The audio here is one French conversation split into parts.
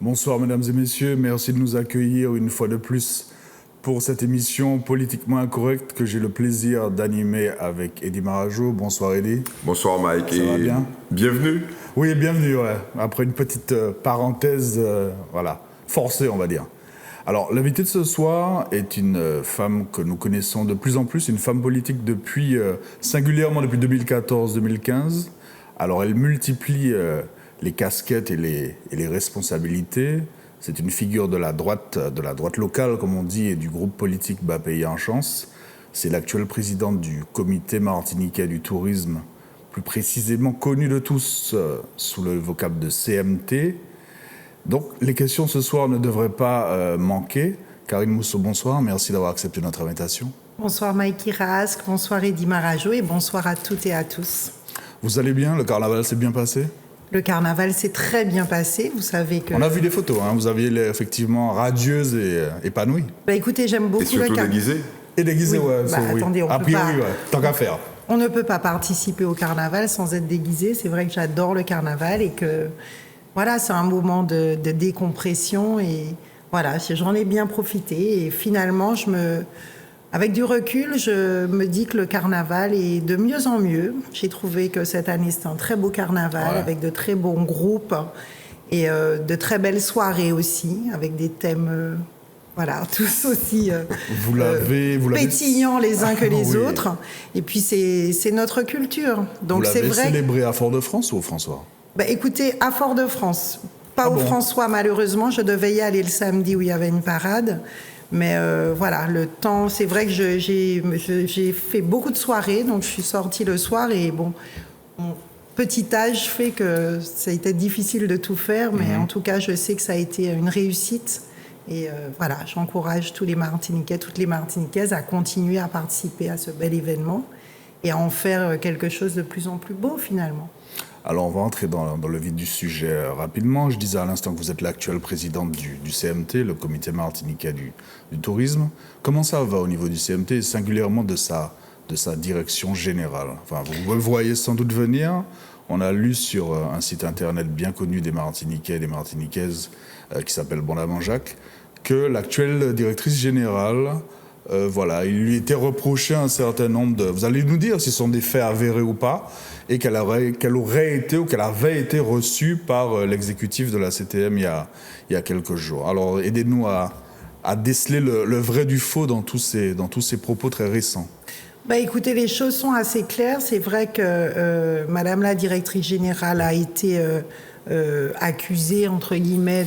Bonsoir mesdames et messieurs, merci de nous accueillir une fois de plus pour cette émission politiquement incorrecte que j'ai le plaisir d'animer avec Eddy Marajo. Bonsoir Eddy. Bonsoir Mike. Ça va bien? Bienvenue. Oui, bienvenue, ouais. Après une petite parenthèse, forcée on va dire. Alors l'invitée de ce soir est une femme que nous connaissons de plus en plus, une femme politique singulièrement depuis 2014-2015. Alors elle multiplie les casquettes et les responsabilités. C'est une figure de la droite locale, comme on dit, et du groupe politique Bas Pays en Chance. C'est l'actuelle présidente du comité martiniquais du tourisme, plus précisément connue de tous sous le vocable de CMT. Donc les questions ce soir ne devraient pas manquer. Karine Mousseau, bonsoir, merci d'avoir accepté notre invitation. Bonsoir Mikey Rask, bonsoir Eddy Marajo et bonsoir à toutes et à tous. Vous allez bien? Le carnaval s'est bien passé? Le carnaval s'est très bien passé, vous savez que... On a vu des photos, hein. Vous aviez l'air effectivement radieuse et épanouie. Bah écoutez, j'aime beaucoup le carnaval. Et surtout déguisée. Et déguisée, oui. ouais. Attendez, a priori, ouais. Tant qu'à faire. On ne peut pas participer au carnaval sans être déguisé. C'est vrai que j'adore le carnaval et que voilà, c'est un moment de décompression et voilà, j'en ai bien profité et finalement, avec du recul, je me dis que le carnaval est de mieux en mieux. J'ai trouvé que cette année, c'était un très beau carnaval avec de très bons groupes et de très belles soirées aussi, avec des thèmes, tous aussi pétillants les uns que les autres. Et puis, c'est notre culture. Donc, vous l'avez célébré à Fort-de-France ou au François? Écoutez, à Fort-de-France. Pas au François, malheureusement. Je devais y aller le samedi où il y avait une parade. Mais le temps, c'est vrai que j'ai fait beaucoup de soirées, donc je suis sortie le soir et mon petit âge fait que ça a été difficile de tout faire, mais en tout cas, je sais que ça a été une réussite. Et j'encourage tous les Martiniquais, toutes les Martiniquaises à continuer à participer à ce bel événement et à en faire quelque chose de plus en plus beau finalement. Alors, on va entrer dans le vif du sujet rapidement. Je disais à l'instant que vous êtes l'actuelle présidente du CMT, le comité martiniquais du tourisme. Comment ça va au niveau du CMT et singulièrement de sa direction générale? Enfin, vous le voyez sans doute venir. On a lu sur un site internet bien connu des Martiniquais et des Martiniquaises qui s'appelle Bon Jacques que l'actuelle directrice générale... il lui était reproché un certain nombre de... Vous allez nous dire si ce sont des faits avérés ou pas, et qu'elle aurait été ou qu'elle avait été reçue par l'exécutif de la CTM il y a quelques jours. Alors, aidez-nous à déceler le vrai du faux dans tous ces propos très récents. Écoutez, les choses sont assez claires. C'est vrai que Madame la directrice générale a été accusée, entre guillemets,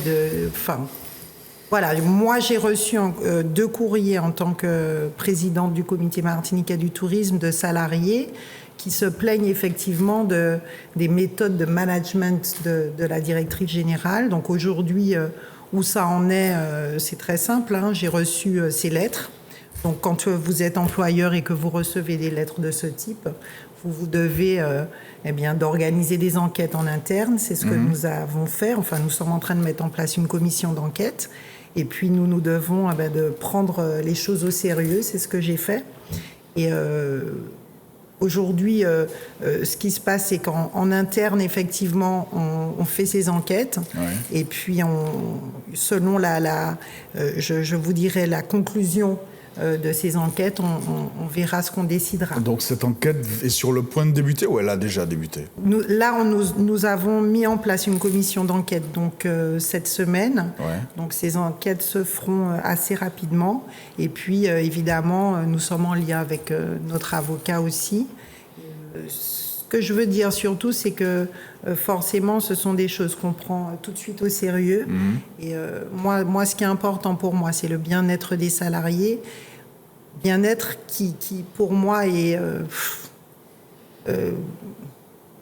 moi j'ai reçu 2 courriers en tant que présidente du comité martiniquais du tourisme de salariés qui se plaignent effectivement des méthodes de management de la directrice générale. Donc aujourd'hui, où ça en est, c'est très simple, hein. J'ai reçu ces lettres. Donc quand vous êtes employeur et que vous recevez des lettres de ce type, vous devez d'organiser des enquêtes en interne. C'est ce que nous avons fait. Enfin, nous sommes en train de mettre en place une commission d'enquête. Et puis, nous devons de prendre les choses au sérieux. C'est ce que j'ai fait. Et aujourd'hui, ce qui se passe, c'est qu'en interne, effectivement, on fait ces enquêtes. Ouais. Et puis, selon je vous dirais, la conclusion de ces enquêtes, on verra ce qu'on décidera. Donc cette enquête est sur le point de débuter ou elle a déjà débuté? Nous avons mis en place une commission d'enquête cette semaine. Ouais. Donc ces enquêtes se feront assez rapidement. Et puis évidemment, nous sommes en lien avec notre avocat aussi. Ce que je veux dire surtout, c'est que forcément, ce sont des choses qu'on prend tout de suite au sérieux. Et moi, ce qui est important pour moi, c'est le bien-être des salariés. Bien-être qui pour moi, est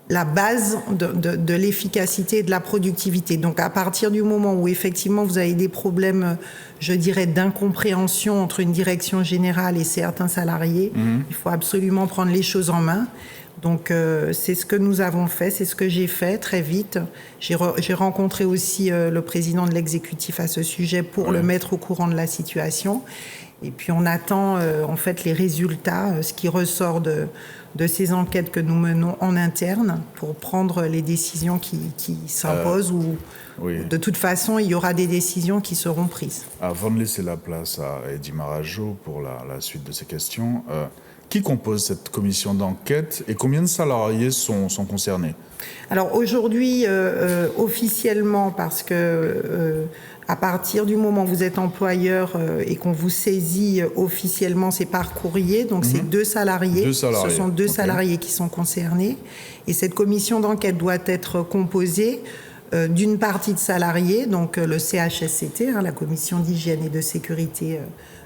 la base de l'efficacité et de la productivité. Donc, à partir du moment où, effectivement, vous avez des problèmes, je dirais, d'incompréhension entre une direction générale et certains salariés, il faut absolument prendre les choses en main. Donc, c'est ce que nous avons fait, c'est ce que j'ai fait très vite. J'ai rencontré aussi le président de l'exécutif à ce sujet pour le mettre au courant de la situation. Et puis on attend en fait les résultats, ce qui ressort de ces enquêtes que nous menons en interne pour prendre les décisions qui s'imposent ou de toute façon il y aura des décisions qui seront prises. Avant de laisser la place à Eddy Marajo pour la suite de ces questions, qui compose cette commission d'enquête et combien de salariés sont concernés? Alors aujourd'hui, officiellement, parce que à partir du moment où vous êtes employeur et qu'on vous saisit officiellement, c'est par courrier, donc c'est 2 salariés. Ce sont 2 salariés qui sont concernés. Et cette commission d'enquête doit être composée d'une partie de salariés, donc le CHSCT, la commission d'hygiène et de sécurité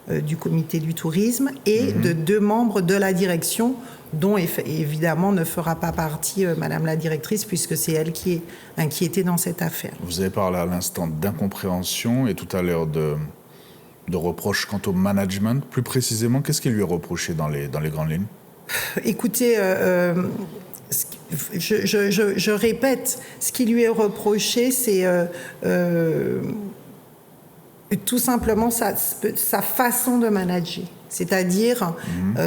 du comité du tourisme, et de 2 membres de la direction, dont évidemment ne fera pas partie Madame la directrice, puisque c'est elle qui est inquiétée dans cette affaire. Vous avez parlé à l'instant d'incompréhension et tout à l'heure de reproches quant au management. Plus précisément, qu'est-ce qui lui est reproché dans les grandes lignes? Écoutez, je répète, ce qui lui est reproché, c'est tout simplement sa façon de manager. C'est-à-dire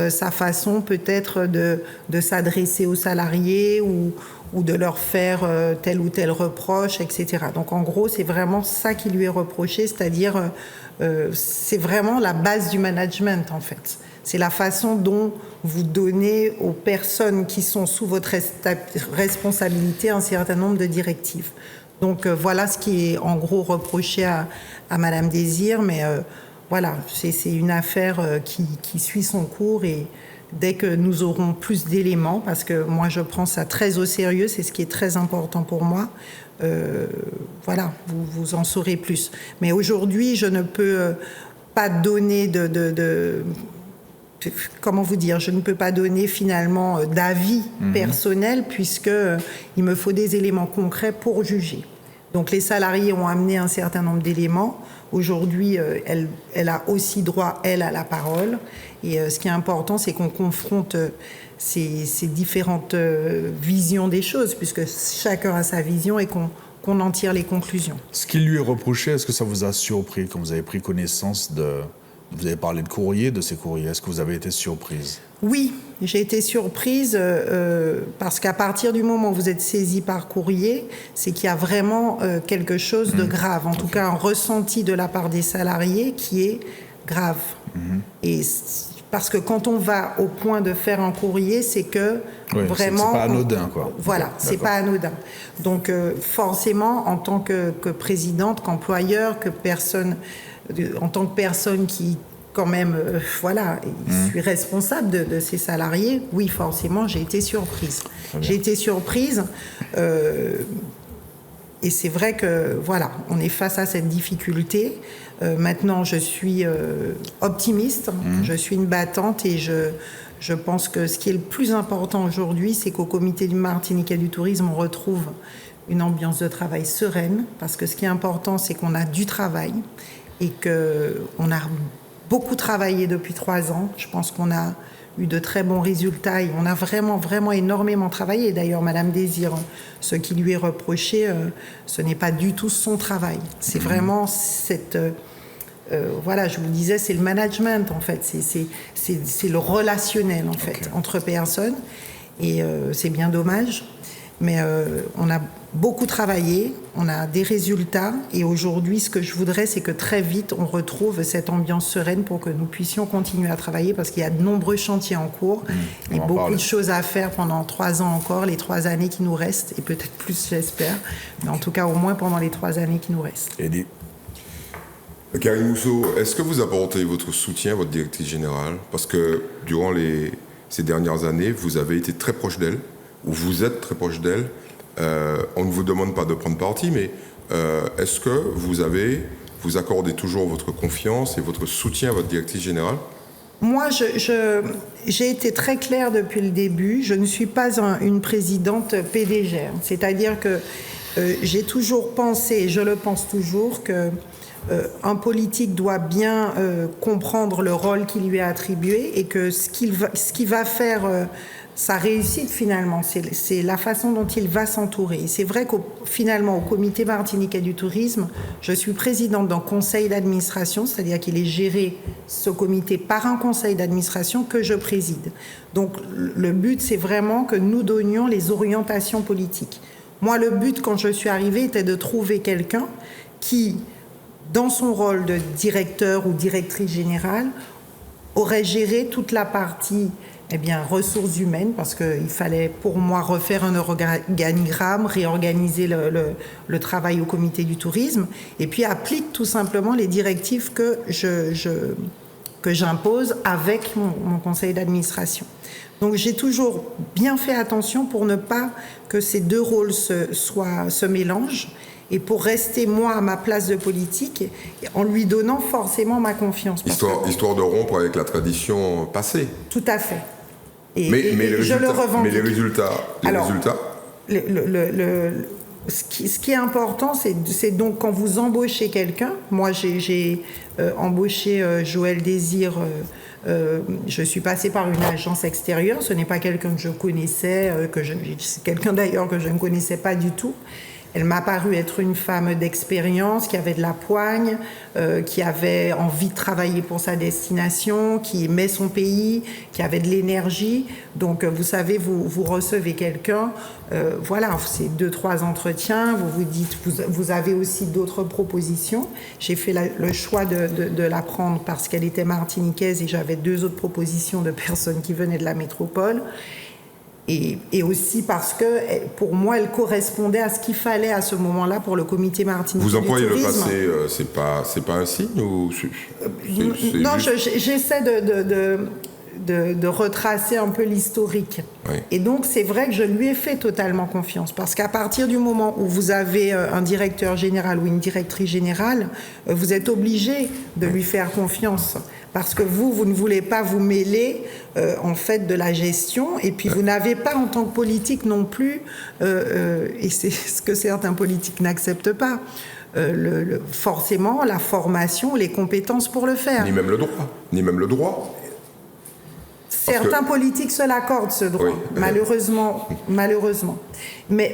sa façon peut-être de s'adresser aux salariés ou de leur faire tel ou tel reproche, etc. Donc en gros, c'est vraiment ça qui lui est reproché, c'est-à-dire c'est vraiment la base du management en fait. C'est la façon dont vous donnez aux personnes qui sont sous votre responsabilité un certain nombre de directives. Donc voilà ce qui est en gros reproché à Madame Désir, mais voilà, c'est une affaire qui suit son cours et dès que nous aurons plus d'éléments, parce que moi je prends ça très au sérieux, c'est ce qui est très important pour moi, voilà, vous en saurez plus. Mais aujourd'hui, je ne peux pas donner comment vous dire, je ne peux pas donner finalement d'avis personnel puisque il me faut des éléments concrets pour juger. Donc les salariés ont amené un certain nombre d'éléments. Aujourd'hui, elle a aussi droit, elle, à la parole. Et ce qui est important, c'est qu'on confronte ces différentes visions des choses, puisque chacun a sa vision et qu'on en tire les conclusions. Ce qui lui est reproché, est-ce que ça vous a surpris quand vous avez pris connaissance vous avez parlé de courriers, de ces courriers. Est-ce que vous avez été surprise? Oui, j'ai été surprise parce qu'à partir du moment où vous êtes saisi par courrier, c'est qu'il y a vraiment quelque chose de grave, en tout cas un ressenti de la part des salariés qui est grave. Et parce que quand on va au point de faire un courrier, c'est que vraiment... C'est pas anodin, quoi. Voilà, c'est pas anodin. Donc forcément, en tant que présidente, qu'employeur, en tant que personne qui, quand même, voilà, je suis responsable de ces salariés, oui, forcément, j'ai été surprise. J'ai été surprise et c'est vrai que, voilà, on est face à cette difficulté. Maintenant, je suis optimiste, je suis une battante et je pense que ce qui est le plus important aujourd'hui, c'est qu'au comité du Martiniquais du tourisme, on retrouve une ambiance de travail sereine, parce que ce qui est important, c'est qu'on a du travail et qu'on a beaucoup travaillé depuis 3 ans. Je pense qu'on a eu de très bons résultats et on a vraiment, vraiment énormément travaillé. D'ailleurs, Madame Désir, ce qui lui est reproché, ce n'est pas du tout son travail. C'est vraiment cette... voilà, je vous le disais, c'est le management, en fait. C'est le relationnel, en fait, entre personnes. Et c'est bien dommage. Mais on a beaucoup travaillé, on a des résultats. Et aujourd'hui, ce que je voudrais, c'est que très vite, on retrouve cette ambiance sereine pour que nous puissions continuer à travailler, parce qu'il y a de nombreux chantiers en cours et beaucoup de choses à faire pendant 3 ans encore, les 3 années qui nous restent, et peut-être plus, j'espère. Mais en tout cas, au moins pendant les 3 années qui nous restent. Eddy. Karine Mousseau, est-ce que vous apportez votre soutien à votre directrice générale? Parce que durant ces dernières années, vous avez été très proche d'elle, ou vous êtes très proche d'elle. On ne vous demande pas de prendre parti, mais est-ce que vous accordez toujours votre confiance et votre soutien à votre directrice générale? Moi, j'ai été très claire depuis le début. Je ne suis pas une présidente PDG. C'est-à-dire que j'ai toujours pensé, et je le pense toujours, que un politique doit bien comprendre le rôle qui lui est attribué et que ce qu'il va faire, sa réussite finalement, c'est la façon dont il va s'entourer. Et c'est vrai finalement au comité martiniquais du tourisme, je suis présidente d'un conseil d'administration, c'est-à-dire qu'il est géré, ce comité, par un conseil d'administration que je préside. Donc le but, c'est vraiment que nous donnions les orientations politiques. Moi, le but, quand je suis arrivée, était de trouver quelqu'un qui, dans son rôle de directeur ou directrice générale, aurait géré toute la partie ressources humaines, parce qu'il fallait pour moi refaire un organigramme, réorganiser le travail au comité du tourisme, et puis applique tout simplement les directives que j'impose avec mon conseil d'administration. Donc j'ai toujours bien fait attention pour ne pas que ces deux rôles se mélangent, et pour rester, moi, à ma place de politique, en lui donnant forcément ma confiance. Histoire de rompre avec la tradition passée. Tout à fait. Mais je le revendique. Mais les résultats ce qui est important, c'est donc quand vous embauchez quelqu'un, moi j'ai embauché Joël Désir, je suis passée par une agence extérieure, ce n'est pas quelqu'un que je connaissais, c'est quelqu'un d'ailleurs que je ne connaissais pas du tout. Elle m'a paru être une femme d'expérience, qui avait de la poigne, qui avait envie de travailler pour sa destination, qui aimait son pays, qui avait de l'énergie. Donc, vous savez, vous recevez quelqu'un, voilà, c'est 2-3 entretiens, vous vous dites, vous avez aussi d'autres propositions. J'ai fait le choix de la prendre parce qu'elle était martiniquaise et j'avais 2 autres propositions de personnes qui venaient de la métropole. Et aussi parce que, pour moi, elle correspondait à ce qu'il fallait à ce moment-là pour le comité martiniquais du tourisme. Vous employez le passé, c'est pas un signe ou non, j'essaie de retracer un peu l'historique. Oui. Et donc, c'est vrai que je lui ai fait totalement confiance. Parce qu'à partir du moment où vous avez un directeur général ou une directrice générale, vous êtes obligé de lui faire confiance. Parce que vous ne voulez pas vous mêler en fait de la gestion, et puis vous n'avez pas en tant que politique non plus, et c'est ce que certains politiques n'acceptent pas, forcément la formation, les compétences pour le faire. Ni même le droit. Certains politiques se l'accordent, ce droit, oui, malheureusement. Mais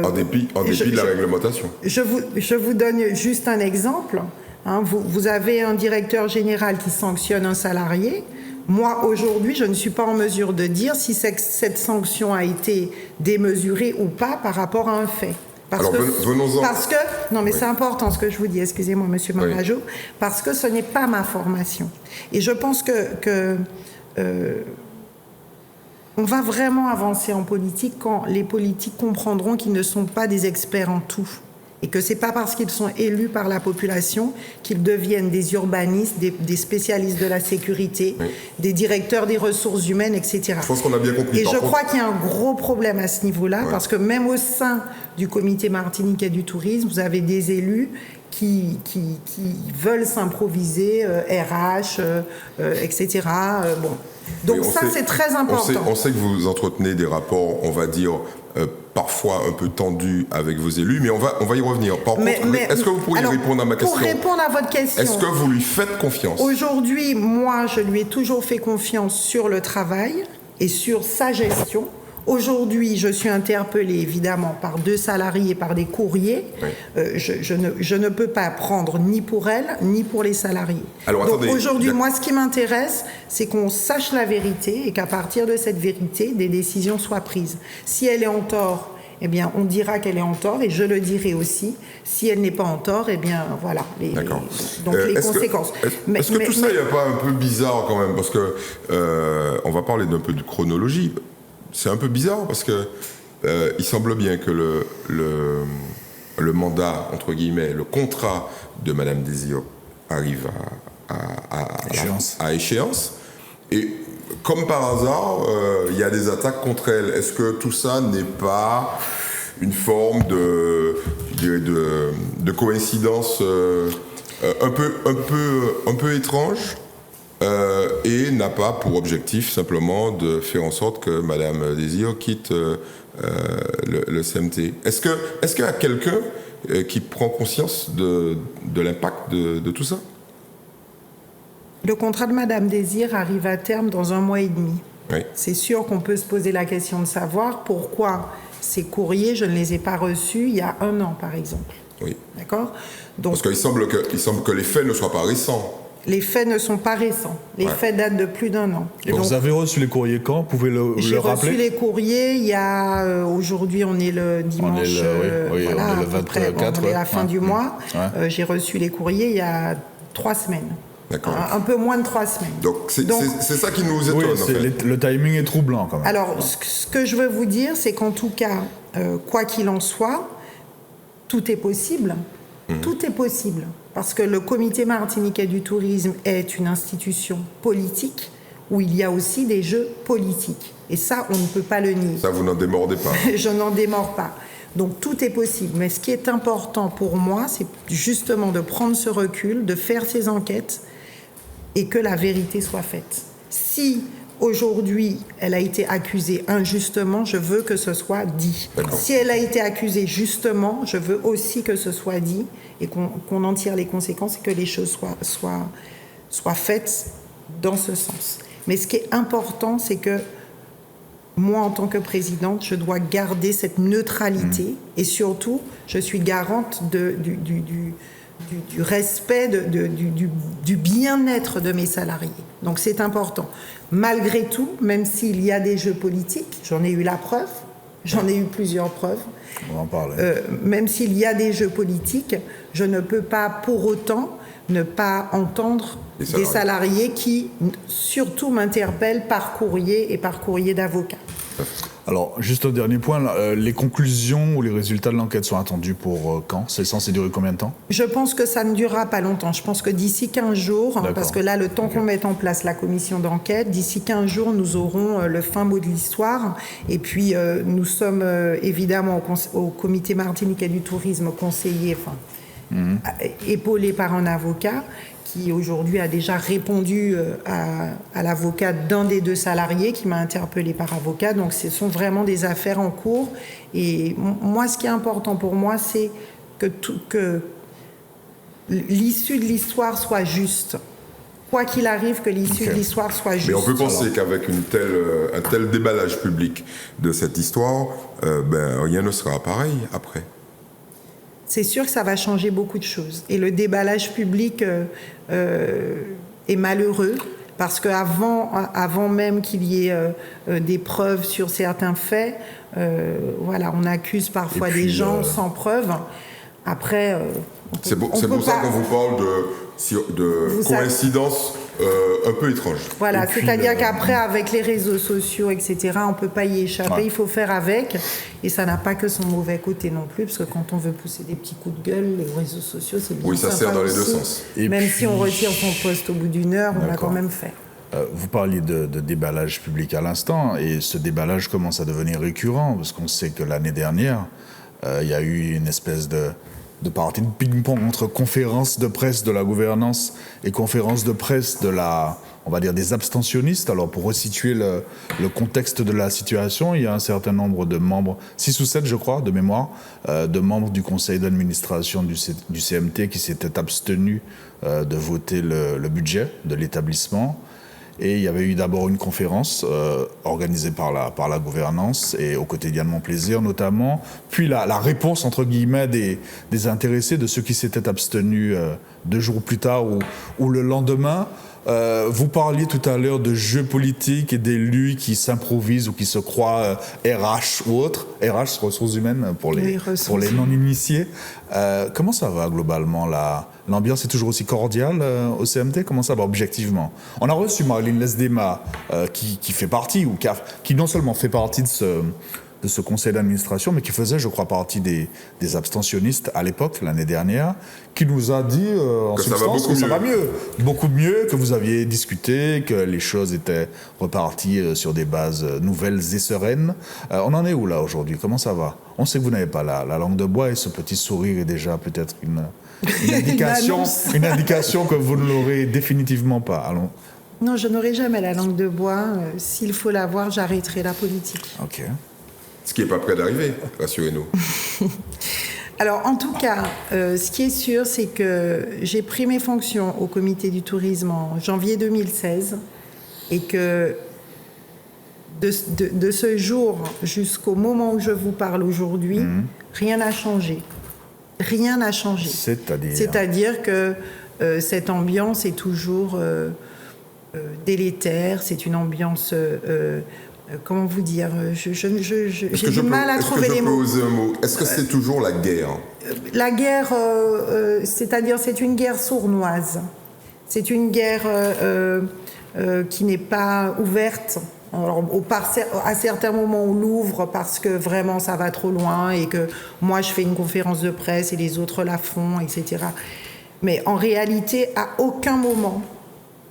en dépit de la réglementation. Je vous donne juste un exemple. Vous avez un directeur général qui sanctionne un salarié. Moi, aujourd'hui, je ne suis pas en mesure de dire si cette sanction a été démesurée ou pas par rapport à un fait. Venons-en. Non, mais oui, c'est important ce que je vous dis, excusez-moi, monsieur Marajo, oui, parce que ce n'est pas ma formation. Et je pense que on va vraiment avancer en politique quand les politiques comprendront qu'ils ne sont pas des experts en tout. Et que ce n'est pas parce qu'ils sont élus par la population qu'ils deviennent des urbanistes, des spécialistes de la sécurité, oui, des directeurs des ressources humaines, etc. Je pense qu'on a bien compris. Et je crois qu'il y a un gros problème à ce niveau-là, oui, parce que même au sein du comité martiniquais du tourisme, vous avez des élus qui veulent s'improviser, RH, etc. Bon. Donc oui, c'est très important. On sait que vous entretenez des rapports, on va dire, parfois un peu tendus avec vos élus, mais on va y revenir. Par contre, est-ce que vous pourriez répondre à ma question ? Pour répondre à votre question... Est-ce que vous lui faites confiance ? Aujourd'hui, moi, je lui ai toujours fait confiance sur le travail et sur sa gestion. Aujourd'hui, je suis interpellée évidemment par 2 salariés, par des courriers. Oui. Je ne peux pas prendre ni pour elle, ni pour les salariés. Alors, donc aujourd'hui, moi, ce qui m'intéresse, c'est qu'on sache la vérité et qu'à partir de cette vérité, des décisions soient prises. Si elle est en tort, eh bien, on dira qu'elle est en tort et je le dirai aussi. Si elle n'est pas en tort, eh bien, voilà. Donc les conséquences. Est-ce que tout ça n'est pas un peu bizarre quand même ? Parce que on va parler d'un peu de chronologie. C'est un peu bizarre parce que il semble bien que le mandat, entre guillemets, le contrat de Madame Désir arrive à échéance. Et comme par hasard, il y a des attaques contre elle. Est-ce que tout ça n'est pas une forme de coïncidence un peu étrange ? Et n'a pas pour objectif simplement de faire en sorte que Madame Désir quitte le CMT. Est-ce qu'il y a quelqu'un qui prend conscience de l'impact de tout ça ? Le contrat de Madame Désir arrive à terme dans 1 mois et demi. Oui. C'est sûr qu'on peut se poser la question de savoir pourquoi ces courriers, je ne les ai pas reçus il y a 1 an, par exemple. Oui. D'accord ? Donc, Parce qu'il semble que les faits ne soient pas récents. les faits ne sont pas récents. Les faits datent de plus d'1 an. Et donc, vous avez reçu les courriers quand? Vous pouvez le j'ai rappeler? reçu les courriers il y a... aujourd'hui, on est le dimanche... on est le à peu 24, près, on est à la fin du mois. Ouais. J'ai reçu les courriers il y a 3 semaines. D'accord. Un peu moins de 3 semaines. Donc c'est ça qui nous étonne, Oui, en fait. le timing est troublant quand même. Alors, ce que je veux vous dire, c'est qu'en tout cas, quoi qu'il en soit, tout est possible. Tout est possible. Parce que le Comité martiniquais du tourisme est une institution politique où il y a aussi des jeux politiques. Et ça, on ne peut pas le nier. Ça, vous n'en démordez pas. Je n'en démords pas. Donc tout est possible. Mais ce qui est important pour moi, c'est justement de prendre ce recul, de faire ces enquêtes et que la vérité soit faite. Si aujourd'hui elle a été accusée injustement, je veux que ce soit dit. D'accord. Si elle a été accusée justement, je veux aussi que ce soit dit et qu'on en tire les conséquences et que les choses soient faites dans ce sens. Mais ce qui est important, c'est que moi, en tant que présidente, je dois garder cette neutralité et surtout, je suis garante du respect, du bien-être de mes salariés. Donc c'est important. Malgré tout, même s'il y a des jeux politiques, j'en ai eu la preuve, j'en ai eu plusieurs preuves, On en parle. même s'il y a des jeux politiques, je ne peux pas pour autant ne pas entendre des salariés qui surtout m'interpellent par courrier et par courrier d'avocat. Alors, juste au dernier point, les conclusions ou les résultats de l'enquête sont attendus pour quand? C'est censé durer combien de temps? Je pense que ça ne durera pas longtemps. Je pense que d'ici 15 jours, parce que là, le temps qu'on mette en place la commission d'enquête, d'ici 15 jours, nous aurons le fin mot de l'histoire. Et puis, nous sommes évidemment au Comité martiniquais du tourisme conseillé, épaulé par un avocat qui aujourd'hui a déjà répondu à l'avocat d'un des 2 salariés qui m'a interpellé par avocat. Donc ce sont vraiment des affaires en cours. Et moi, ce qui est important pour moi, c'est que l'issue de l'histoire soit juste. Quoi qu'il arrive, que l'issue de l'histoire soit juste. Mais on peut penser qu'avec un tel déballage public de cette histoire, rien ne sera pareil après. C'est sûr que ça va changer beaucoup de choses. Et le déballage public est malheureux parce qu'avant même qu'il y ait des preuves sur certains faits, on accuse parfois des gens sans preuve. Après, c'est pour ça qu'on vous parle de coïncidence un peu étrange. Voilà, c'est-à-dire qu'après, avec les réseaux sociaux, etc., on ne peut pas y échapper, il faut faire avec. Et ça n'a pas que son mauvais côté non plus, parce que quand on veut pousser des petits coups de gueule, les réseaux sociaux, c'est bien. Oui, ça sert dans les 2 sens. Même si on retire son poste au bout d'1 heure, on l'a quand même fait. Vous parliez de déballage public à l'instant, et ce déballage commence à devenir récurrent, parce qu'on sait que l'année dernière, il y a eu une espèce de partie de ping-pong entre conférences de presse de la gouvernance et conférences de presse on va dire des abstentionnistes. Alors pour resituer le contexte de la situation, il y a un certain nombre de membres, 6 ou 7 je crois, de mémoire, de membres du conseil d'administration du CMT qui s'étaient abstenus de voter le budget de l'établissement. Et il y avait eu d'abord une conférence organisée par la gouvernance et au quotidien de Mon Plaisir notamment, puis la réponse entre guillemets des intéressés, de ceux qui s'étaient abstenus 2 jours plus tard ou le lendemain. Vous parliez tout à l'heure de jeux politiques et d'élus qui s'improvisent ou qui se croient RH ou autres. RH, ressources humaines pour les non-initiés. Comment ça va globalement là? L'ambiance est toujours aussi cordiale au CMT? Comment ça va objectivement? On a reçu Marilyn Lesdema qui fait partie, ou qui non seulement fait partie de ce conseil d'administration, mais qui faisait, je crois, partie des abstentionnistes à l'époque, l'année dernière, qui nous a dit en substance que ça va mieux. Beaucoup mieux, que vous aviez discuté, que les choses étaient reparties sur des bases nouvelles et sereines. On en est où là aujourd'hui? Comment ça va? On sait que vous n'avez pas la langue de bois et ce petit sourire est déjà peut-être une indication que vous ne l'aurez définitivement pas. Allons. Non, je n'aurai jamais la langue de bois. S'il faut l'avoir, j'arrêterai la politique. Ok. Ce qui n'est pas près d'arriver, rassurez-nous. Alors, en tout cas, ce qui est sûr, c'est que j'ai pris mes fonctions au comité du tourisme en janvier 2016 et que de ce jour jusqu'au moment où je vous parle aujourd'hui, rien n'a changé. Rien n'a changé. C'est-à-dire que cette ambiance est toujours délétère. C'est une ambiance... comment vous dire, j'ai du mal à trouver les mots. Est-ce que je peux oser un mot? Est-ce que c'est toujours la guerre? La guerre, c'est-à-dire c'est une guerre sournoise. C'est une guerre qui n'est pas ouverte. Alors, à certains moments, on l'ouvre parce que vraiment ça va trop loin et que moi je fais une conférence de presse et les autres la font, etc. Mais en réalité, à aucun moment,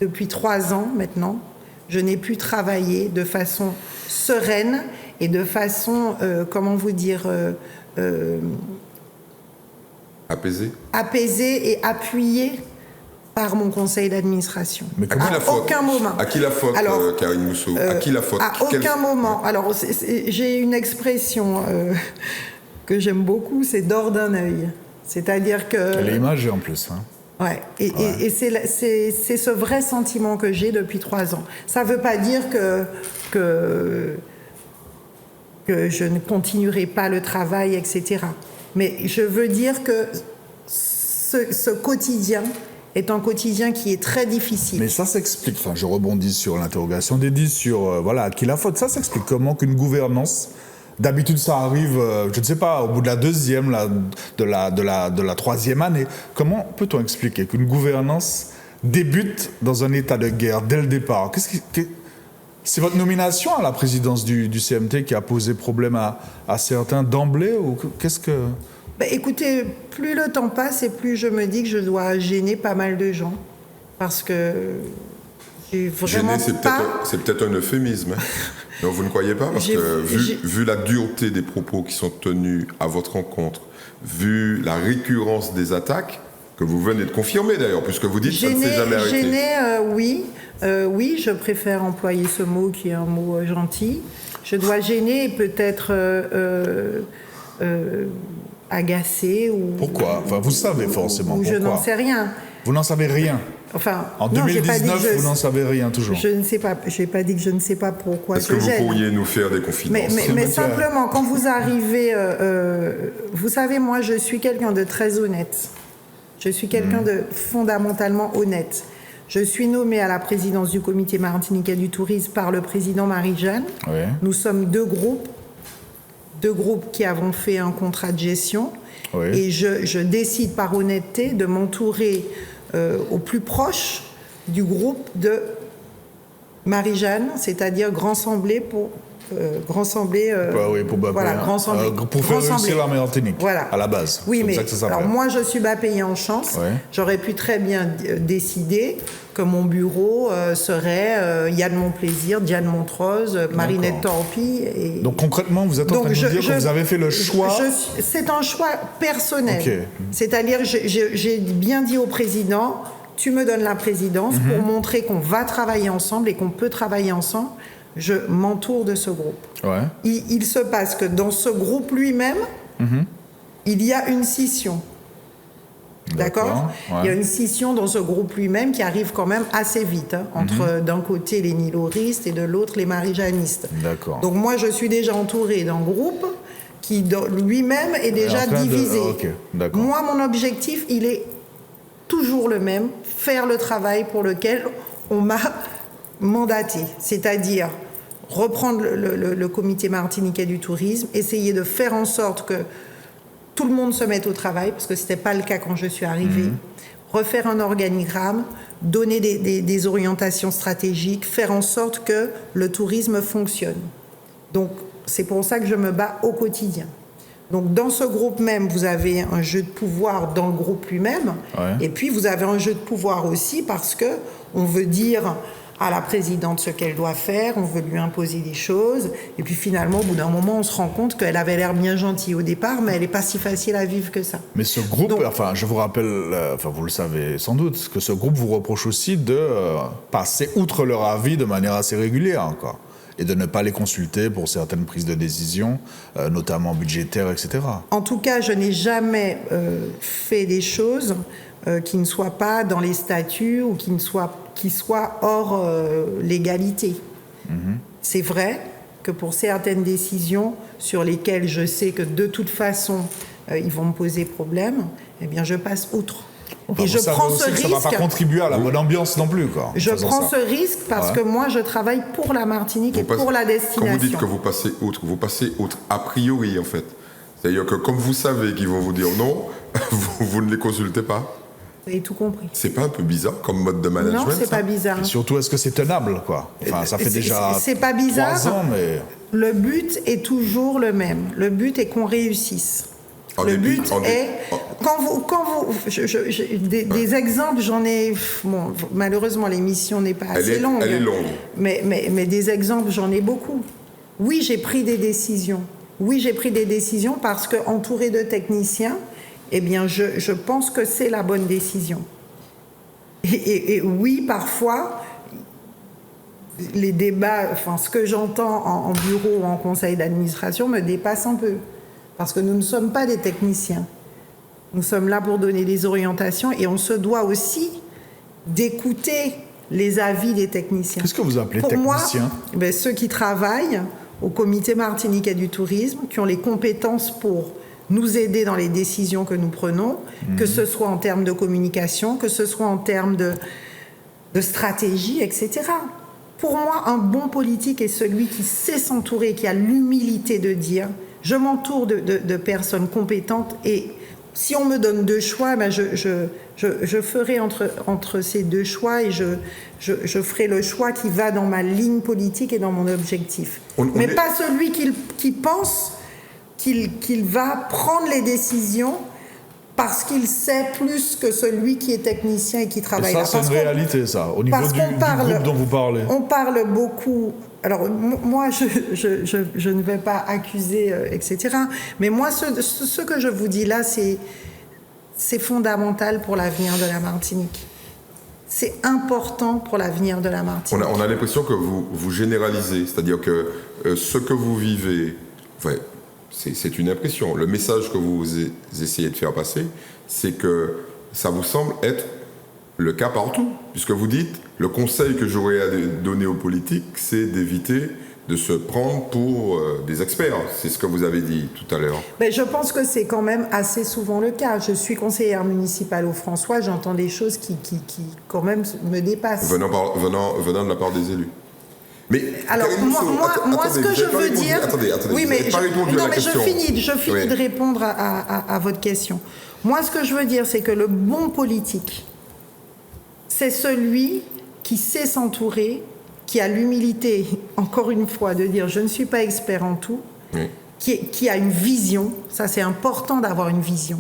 depuis 3 ans maintenant, je n'ai pu travailler de façon sereine et de façon, comment vous dire, apaisée et appuyée par mon conseil d'administration. Mais à qui la faute? Aucun moment. À qui la faute, Karine Mousseau? À qui la faute? À aucun moment. Alors, j'ai une expression que j'aime beaucoup, c'est d'or d'un œil. C'est-à-dire que... Elle est imagée en plus. Hein. Ouais. Et c'est ce vrai sentiment que j'ai depuis 3 ans. Ça ne veut pas dire que je ne continuerai pas le travail, etc. Mais je veux dire que ce quotidien est un quotidien qui est très difficile. Mais ça s'explique, enfin je rebondis sur l'interrogation d'Edith, sur voilà, à qui la faute, ça s'explique comment qu'une gouvernance, d'habitude ça arrive, je ne sais pas, au bout de la 2e, de la 3e année, comment peut-on expliquer qu'une gouvernance débute dans un état de guerre dès le départ? C'est votre nomination à la présidence du CMT qui a posé problème à certains d'emblée, ou qu'est-ce que... Écoutez, plus le temps passe et plus je me dis que je dois gêner pas mal de gens. Parce que j'ai vraiment gêner, c'est peut-être un euphémisme. Non, vous ne croyez pas? Parce que vu la dureté des propos qui sont tenus à votre rencontre, vu la récurrence des attaques, que vous venez de confirmer d'ailleurs, puisque vous dites que ça ne s'est jamais arrêté. Gêner, oui. Oui, je préfère employer ce mot qui est un mot gentil. Je dois gêner et peut-être... agacé ou... Pourquoi? Enfin, vous savez forcément pourquoi. Je n'en sais rien. Vous n'en savez rien? Enfin, en 2019, vous n'en savez rien toujours? Je ne sais pas. Je n'ai pas dit que je ne sais pas pourquoi je gêne. Est-ce que vous pourriez nous faire des confidences? Mais simplement, quand vous arrivez... vous savez, moi, je suis quelqu'un de très honnête. Je suis quelqu'un de fondamentalement honnête. Je suis nommée à la présidence du comité martiniquais du tourisme par le président Marie-Jeanne. Oui. Nous sommes 2 groupes qui avons fait un contrat de gestion. Oui. Et je décide par honnêteté de m'entourer au plus proche du groupe de Marie-Jeanne, c'est-à-dire Grand Semblé pour Grand Semblé. Voilà, Grand Semblé. Pour faire réussir la Martinique, voilà. À la base. Oui, mais ça que ça alors moi je suis bas payée en chance. Ouais. J'aurais pu très bien décider que mon bureau serait Yann Monplaisir, Diane Montrose, Marinette Torpy. Et... Donc concrètement, vous êtes en train de dire que vous avez fait le choix... C'est un choix personnel. Okay. C'est-à-dire, j'ai bien dit au président, tu me donnes la présidence pour montrer qu'on va travailler ensemble et qu'on peut travailler ensemble. Je m'entoure de ce groupe. Ouais. Il se passe que dans ce groupe lui-même, il y a une scission. D'accord. Ouais. Il y a une scission dans ce groupe lui-même qui arrive quand même assez vite, hein, entre d'un côté les niloristes et de l'autre les marie-jeannistes. D'accord. Donc moi, je suis déjà entourée d'un groupe qui lui-même est déjà divisé. Moi, mon objectif, il est toujours le même, faire le travail pour lequel on m'a mandaté, c'est-à-dire reprendre le comité martiniquais du tourisme, essayer de faire en sorte que tout le monde se mette au travail, parce que ce n'était pas le cas quand je suis arrivée, refaire un organigramme, donner des orientations stratégiques, faire en sorte que le tourisme fonctionne. Donc, c'est pour ça que je me bats au quotidien. Donc, dans ce groupe même, vous avez un jeu de pouvoir dans le groupe lui-même, et puis vous avez un jeu de pouvoir aussi parce que on veut dire à la présidente ce qu'elle doit faire, on veut lui imposer des choses, et puis finalement, au bout d'un moment, on se rend compte qu'elle avait l'air bien gentille au départ, mais elle n'est pas si facile à vivre que ça. Mais ce groupe, donc, enfin, je vous rappelle, enfin, vous le savez sans doute, que ce groupe vous reproche aussi de passer outre leur avis de manière assez régulière encore, et de ne pas les consulter pour certaines prises de décision, notamment budgétaires, etc. En tout cas, je n'ai jamais fait des choses qui ne soient pas dans les statuts ou qui soient hors légalité. C'est vrai, que pour certaines décisions sur lesquelles je sais que de toute façon ils vont me poser problème, eh bien je passe outre. Enfin, et je prends ce risque. Ça ne va pas contribuer à la bonne ambiance non plus, quoi. Je prends ce risque parce que moi je travaille pour la Martinique et pour la destination. Quand vous dites que vous passez outre a priori en fait. C'est-à-dire que comme vous savez qu'ils vont vous dire non, vous ne les consultez pas. Vous avez tout compris. C'est pas un peu bizarre comme mode de management? Non, c'est pas bizarre. Et surtout, est-ce que c'est tenable, quoi? Enfin, ça fait déjà c'est pas bizarre. 3 ans, mais... Le but est toujours le même. Le but est qu'on réussisse. Le but est... Des exemples, j'en ai... Bon, malheureusement, l'émission n'est pas assez longue. Elle est longue. Mais des exemples, j'en ai beaucoup. Oui, j'ai pris des décisions. Oui, j'ai pris des décisions parce qu'entouré de techniciens, eh bien, je pense que c'est la bonne décision. Et oui, parfois, les débats, enfin, ce que j'entends en bureau ou en conseil d'administration me dépasse un peu. Parce que nous ne sommes pas des techniciens. Nous sommes là pour donner des orientations et on se doit aussi d'écouter les avis des techniciens. Qu'est-ce que vous appelez techniciens? Pour moi, ceux qui travaillent au Comité martiniquais du tourisme, qui ont les compétences pour nous aider dans les décisions que nous prenons, que ce soit en termes de communication, que ce soit en termes de stratégie, etc. Pour moi, un bon politique est celui qui sait s'entourer, qui a l'humilité de dire « je m'entoure de personnes compétentes et si on me donne 2 choix, ben je ferai entre ces 2 choix et je ferai le choix qui va dans ma ligne politique et dans mon objectif. Mais pas celui qui pense qu'il va prendre les décisions parce qu'il sait plus que celui qui est technicien et qui travaille là. Ça, c'est une réalité, ça, au niveau du groupe dont vous parlez. On parle beaucoup... Alors, moi, je ne vais pas accuser, etc. Mais moi, ce que je vous dis là, c'est fondamental pour l'avenir de la Martinique. C'est important pour l'avenir de la Martinique. On a l'impression que vous généralisez, c'est-à-dire que ce que vous vivez, enfin, c'est une impression. Le message que vous essayez de faire passer, c'est que ça vous semble être le cas partout, puisque vous dites, le conseil que j'aurais à donner aux politiques, c'est d'éviter de se prendre pour des experts. C'est ce que vous avez dit tout à l'heure. Mais je pense que c'est quand même assez souvent le cas. Je suis conseillère municipale au François, j'entends des choses qui quand même me dépassent. Venant de la part des élus. Mais alors moi ce que je veux dire... Attendez, oui, mais je finis de répondre à votre question. Moi, ce que je veux dire, c'est que le bon politique, c'est celui qui sait s'entourer, qui a l'humilité, encore une fois, de dire « je ne suis pas expert en tout oui. », qui a une vision. Ça, c'est important d'avoir une vision.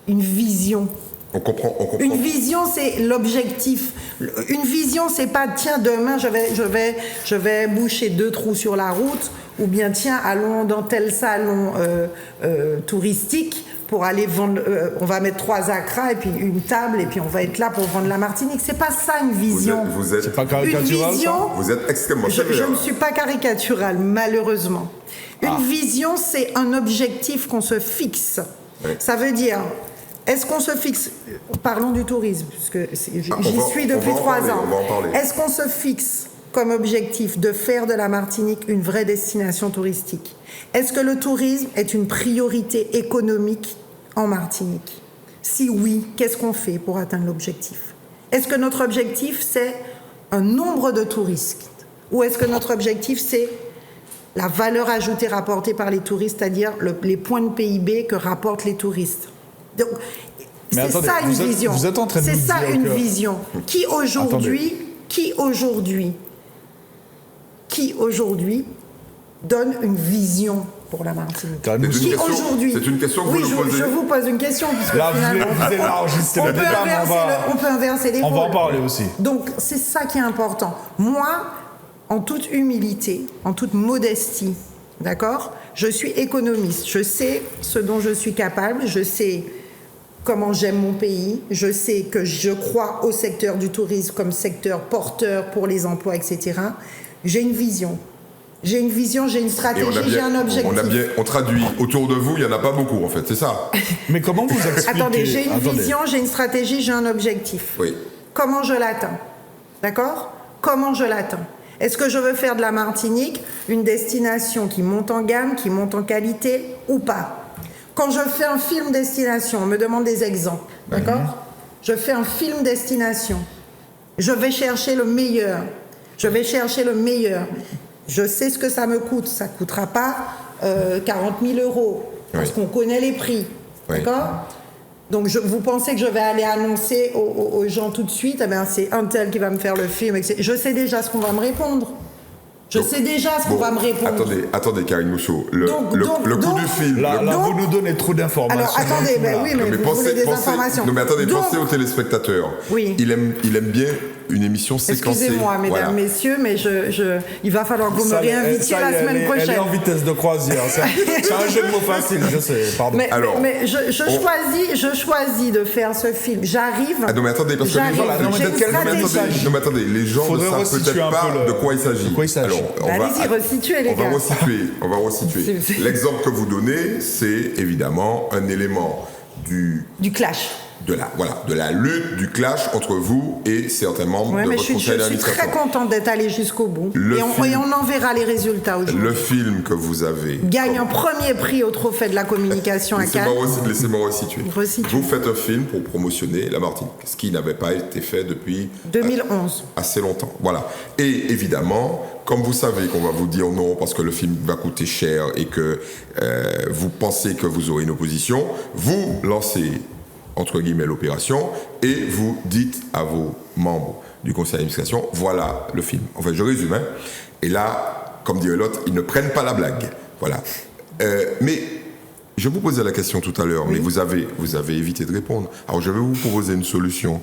Une vision. On comprend. Une vision, c'est l'objectif. Une vision, c'est pas « tiens, demain, je vais boucher 2 trous sur la route » ou bien « tiens, allons dans tel salon touristique » pour aller vendre, on va mettre 3 acras et puis une table et puis on va être là pour vendre la Martinique. C'est pas ça une vision. C'est pas caricatural, une vision, ça vous êtes extrêmement sévère. Je ne suis pas caricaturale, malheureusement. Une vision, c'est un objectif qu'on se fixe. Oui. Ça veut dire, est-ce qu'on se fixe, parlons du tourisme, puisque j'y suis depuis 3 ans. Est-ce qu'on se fixe comme objectif de faire de la Martinique une vraie destination touristique? Est-ce que le tourisme est une priorité économique en Martinique? Si oui, qu'est-ce qu'on fait pour atteindre l'objectif? Est-ce que notre objectif, c'est un nombre de touristes? Ou est-ce que notre objectif, c'est la valeur ajoutée rapportée par les touristes, c'est-à-dire les points de PIB que rapportent les touristes? Donc, c'est ça une vision. Vous êtes en train de c'est nous ça dire une que... vision. Qui aujourd'hui donne une vision pour la Martinique? C'est une question que vous nous posez. Je vous pose une question. Là, vous élargissez le débat, on peut inverser les rôles. On va en parler aussi. Donc, c'est ça qui est important. Moi, en toute humilité, en toute modestie, d'accord, je suis économiste. Je sais ce dont je suis capable. Je sais comment j'aime mon pays. Je sais que je crois au secteur du tourisme comme secteur porteur pour les emplois, etc. J'ai une vision. J'ai une vision, j'ai une stratégie, j'ai un objectif. On traduit. Autour de vous, il n'y en a pas beaucoup, en fait, c'est ça. Mais comment vous expliquez... Attendez, j'ai une vision, j'ai une stratégie, j'ai un objectif. Oui. Comment je l'atteins? D'accord? Comment je l'atteins? Est-ce que je veux faire de la Martinique une destination qui monte en gamme, qui monte en qualité ou pas? Quand je fais un film destination, on me demande des exemples, d'accord? Je fais un film destination. Je vais chercher le meilleur. Je vais chercher le meilleur. Je sais ce que ça me coûte. Ça ne coûtera pas 40 000 €, parce qu'on connaît les prix, d'accord? Donc, vous pensez que je vais aller annoncer aux gens tout de suite, eh bien, c'est un tel qui va me faire le film. Je sais déjà ce qu'on va me répondre. Je sais déjà ce qu'on va me répondre. Attendez, Karine Mousseau. Le coût du film. Là, vous nous donnez trop d'informations. Alors, attendez, oui, mais vous voulez des informations. Non, mais attendez, pensez aux téléspectateurs. Oui. Il aime bien une émission séquencée. Excusez-moi, mesdames, messieurs, mais il va falloir que vous me réinvitiez la semaine prochaine. Elle est en vitesse de croisière. C'est un jeu de mots facile, je sais. Pardon. Mais je choisis de faire ce film. J'arrive. Ah non, mais attendez, parce que les gens ne savent peut-être pas de quoi il s'agit. Allez-y, resituez, les gars. On va resituer. L'exemple que vous donnez, c'est évidemment un élément du clash. De la lutte, du clash entre vous et certains membres de votre conseil d'administration. Je suis très contente d'être allée jusqu'au bout. Et on en verra les résultats aujourd'hui. Le film que vous avez... gagne un premier prix au trophée de la communication à Cannes. Laissez-moi resituer. Vous faites un film pour promotionner la Martinique, ce qui n'avait pas été fait depuis... 2011. Assez longtemps, voilà. Et évidemment, comme vous savez qu'on va vous dire non parce que le film va coûter cher et que vous pensez que vous aurez une opposition, vous lancez... entre guillemets l'opération, et vous dites à vos membres du conseil d'administration, voilà le film. Enfin, je résume, hein. Et là, comme dirait l'autre, ils ne prennent pas la blague. Voilà. Mais je vous posais la question tout à l'heure, mais vous avez évité de répondre. Alors, je vais vous proposer une solution.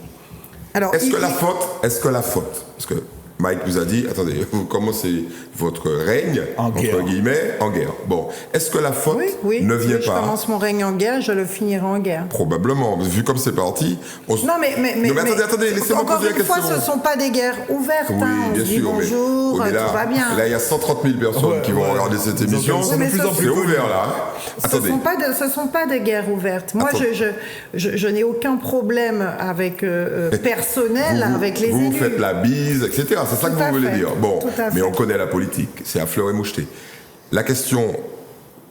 Alors, est-ce que la faute, parce que Mike vous a dit, attendez, vous commencez votre règne, entre guillemets, en guerre. Bon, est-ce que la faute ne vient pas... Je commence mon règne en guerre, je le finirai en guerre. Probablement, vu comme c'est parti... Non, mais attendez, laissez-moi poser la question. Encore une fois, ce ne sont pas des guerres ouvertes. Oui, bien sûr. Bonjour, tout va bien. Là, il y a 130 000 personnes qui vont regarder cette émission. C'est ouvert, là. Attendez. Ce ne sont pas des guerres ouvertes. Moi, je n'ai aucun problème avec personnel, avec les élus. Vous faites la bise, etc. C'est ça que vous voulez dire. Bon, mais on connaît la politique, c'est à fleur et moucheté. La question,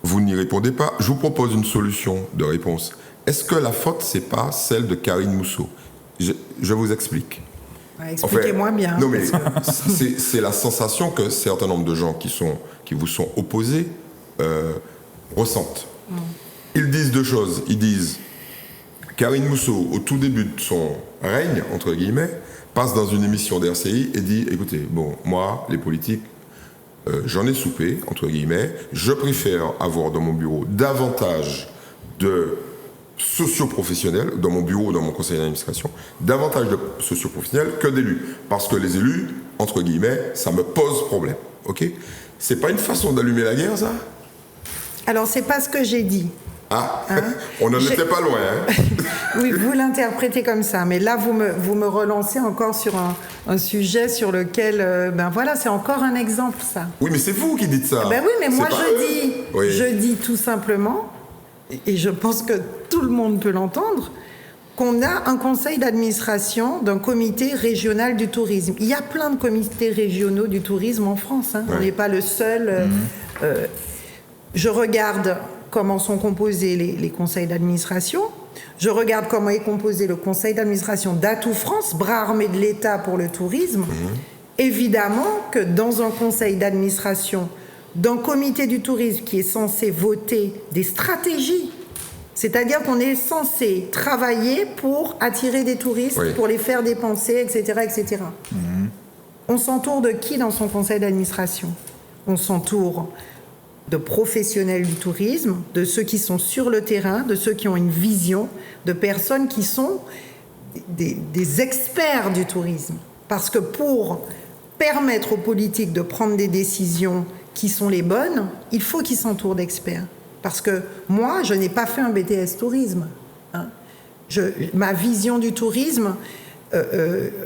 vous n'y répondez pas. Je vous propose une solution de réponse. Est-ce que la faute, c'est pas celle de Karine Mousseau? Je vous explique. Expliquez-moi bien. Non, mais c'est la sensation que certains nombre de gens qui vous sont opposés ressentent. Ils disent deux choses. Ils disent, Karine Mousseau, au tout début de son règne, entre guillemets, passe dans une émission d'RCI et dit, écoutez, bon, moi, les politiques, j'en ai soupé, entre guillemets, je préfère avoir dans mon bureau davantage de socio-professionnels, dans mon bureau, dans mon conseil d'administration, davantage de socio-professionnels que d'élus. Parce que les élus, entre guillemets, ça me pose problème. Ok ? C'est pas une façon d'allumer la guerre, ça ? Alors, c'est pas ce que j'ai dit. Ah, on n'en était pas loin. Hein. Oui, vous l'interprétez comme ça, mais là, vous me relancez encore sur un sujet sur lequel, voilà, c'est encore un exemple, ça. Oui, mais c'est vous qui dites ça. Oui, mais moi, je dis tout simplement, et je pense que tout le monde peut l'entendre, qu'on a un conseil d'administration d'un comité régional du tourisme. Il y a plein de comités régionaux du tourisme en France. Hein. On n'est pas le seul. Je regarde comment sont composés les conseils d'administration. Je regarde comment est composé le conseil d'administration d'Atout France, bras armé de l'État pour le tourisme. Évidemment que dans un conseil d'administration d'un comité du tourisme qui est censé voter des stratégies, c'est-à-dire qu'on est censé travailler pour attirer des touristes, pour les faire dépenser, etc., etc. On s'entoure de qui dans son conseil d'administration? On s'entoure de professionnels du tourisme, de ceux qui sont sur le terrain, de ceux qui ont une vision, de personnes qui sont des experts du tourisme. Parce que pour permettre aux politiques de prendre des décisions qui sont les bonnes, il faut qu'ils s'entourent d'experts. Parce que moi, je n'ai pas fait un BTS tourisme. Hein. Ma vision du tourisme,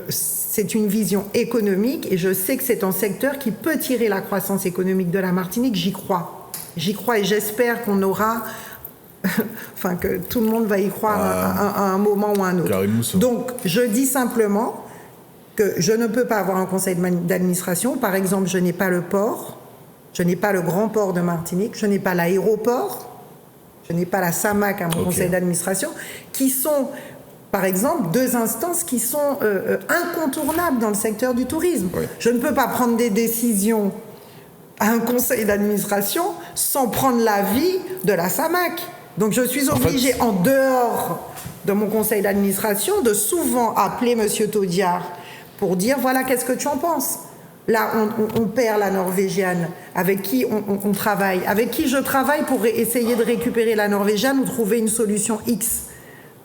c'est une vision économique et je sais que c'est un secteur qui peut tirer la croissance économique de la Martinique. J'y crois. J'y crois et j'espère qu'on aura... enfin, que tout le monde va y croire à un moment ou à un autre. Donc, je dis simplement, que je ne peux pas avoir un conseil d'administration. Par exemple, je n'ai pas le port, je n'ai pas le grand port de Martinique, je n'ai pas l'aéroport, je n'ai pas la SAMAC à mon conseil d'administration, qui sont, par exemple, 2 instances qui sont incontournables dans le secteur du tourisme. Oui. Je ne peux pas prendre des décisions à un conseil d'administration sans prendre l'avis de la SAMAC. Donc je suis obligée, en dehors de mon conseil d'administration, de souvent appeler M. Taudiard pour dire, voilà, qu'est-ce que tu en penses ? Là, on perd la Norvégienne, avec qui on travaille, avec qui je travaille pour essayer de récupérer la Norvégienne ou trouver une solution X.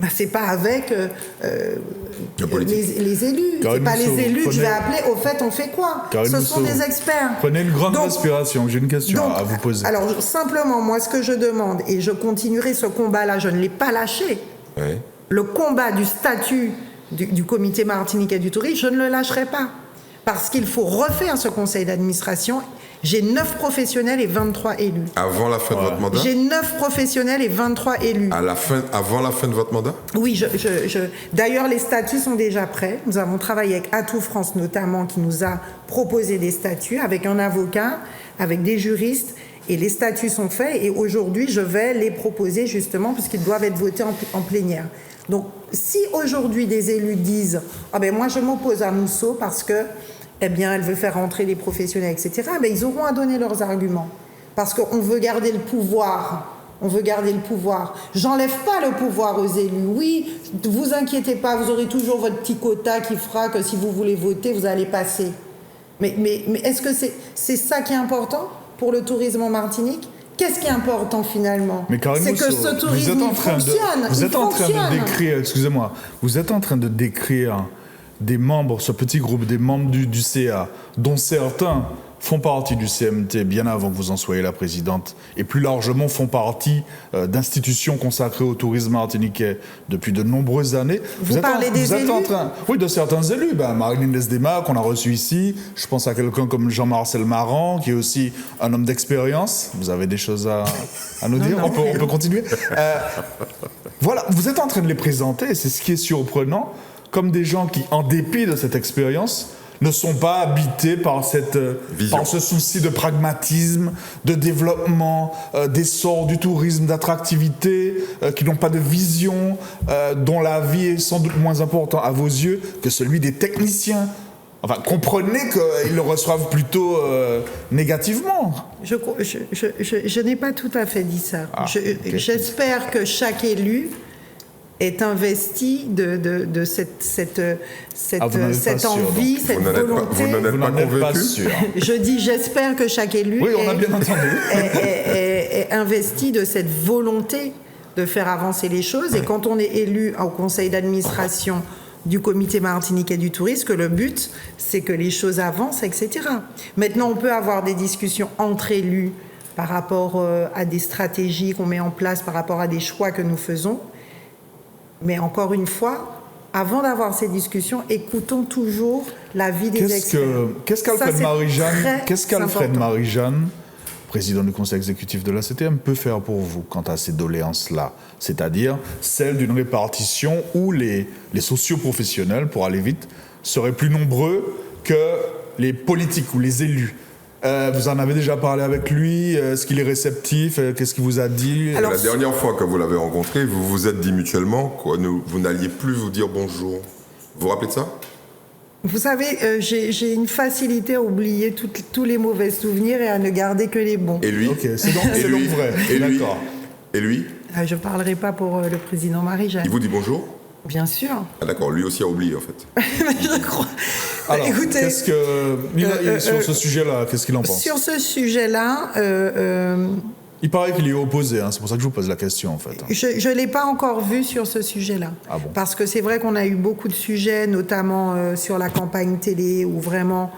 Ben, c'est pas avec les élus. C'est pas les élus que je vais appeler. Au fait, on fait quoi ? Ce sont des experts. Prenez une grande respiration. J'ai une question à vous poser. Alors, simplement, moi, ce que je demande, et je continuerai ce combat-là, je ne l'ai pas lâché. Oui. Le combat du statut du comité martiniquais du tourisme, je ne le lâcherai pas. Parce qu'il faut refaire ce conseil d'administration. J'ai 9 professionnels et 23 élus. Avant la fin de votre mandat ? J'ai 9 professionnels et 23 élus. Avant la fin de votre mandat ? Oui, d'ailleurs, les statuts sont déjà prêts. Nous avons travaillé avec Atout France notamment, qui nous a proposé des statuts, avec un avocat, avec des juristes, et les statuts sont faits. Et aujourd'hui, je vais les proposer justement, puisqu'ils doivent être votés en plénière. Donc, si aujourd'hui des élus disent « Ah ben moi, je m'oppose à Mousseau parce que eh bien, elle veut faire rentrer les professionnels, etc. » Ben, ils auront à donner leurs arguments. Parce qu'on veut garder le pouvoir. On veut garder le pouvoir. J'enlève pas le pouvoir aux élus. Oui, ne vous inquiétez pas, vous aurez toujours votre petit quota qui fera que si vous voulez voter, vous allez passer. Mais est-ce que c'est ça qui est important pour le tourisme en Martinique ? Qu'est-ce qui est important finalement ? C'est que ce tourisme fonctionne. Vous êtes en train de décrire, excusez-moi, vous êtes en train de décrire des membres, ce petit groupe, des membres du CA, dont certains font partie du CMT bien avant que vous en soyez la présidente, et plus largement font partie d'institutions consacrées au tourisme martiniquais depuis de nombreuses années. Vous parlez des élus ? Oui, de certains élus. Marilyn Lesdema, qu'on a reçu ici. Je pense à quelqu'un comme Jean-Marcel Marant, qui est aussi un homme d'expérience. Vous avez des choses à nous dire ? On peut continuer. Voilà, vous êtes en train de les présenter, et c'est ce qui est surprenant, comme des gens qui, en dépit de cette expérience, ne sont pas habités par ce souci de pragmatisme, de développement, d'essor du tourisme, d'attractivité, qui n'ont pas de vision, dont la vie est sans doute moins importante à vos yeux que celui des techniciens. Enfin, comprenez qu'ils le reçoivent plutôt négativement. Je n'ai pas tout à fait dit ça. Okay. J'espère que chaque élu est investi de cette envie, cette volonté. Vous n'en êtes pas sûr. Je dis, j'espère que chaque élu est investi de cette volonté de faire avancer les choses. Oui. Et quand on est élu au conseil d'administration du comité martiniquais du tourisme, que le but, c'est que les choses avancent, etc. Maintenant, on peut avoir des discussions entre élus par rapport à des stratégies qu'on met en place, par rapport à des choix que nous faisons. Mais encore une fois, avant d'avoir ces discussions, écoutons toujours l'avis des experts. Qu'est-ce qu'Alfred Marie-Jeanne, président du conseil exécutif de l'ACTM, peut faire pour vous quant à ces doléances-là ? C'est-à-dire celle d'une répartition où les socioprofessionnels, pour aller vite, seraient plus nombreux que les politiques ou les élus. Vous en avez déjà parlé avec lui. Est-ce qu'il est réceptif ? Qu'est-ce qu'il vous a dit ? Alors, la dernière fois que vous l'avez rencontré, vous vous êtes dit mutuellement que vous n'alliez plus vous dire bonjour. Vous vous rappelez de ça ? Vous savez, j'ai une facilité à oublier tous les mauvais souvenirs et à ne garder que les bons. Et lui ? C'est donc vrai. D'accord. Et lui ? Je ne parlerai pas pour le président Marie-Jeanne. Il vous dit bonjour ? Bien sûr. Ah d'accord, lui aussi a oublié en fait. Je crois. Alors, écoutez, sur ce sujet-là, qu'est-ce qu'il en pense ? Sur ce sujet-là... il paraît qu'il y est opposé, c'est pour ça que je vous pose la question en fait. Je ne l'ai pas encore vu sur ce sujet-là. Ah bon ? Parce que c'est vrai qu'on a eu beaucoup de sujets, notamment sur la campagne télé, où vraiment...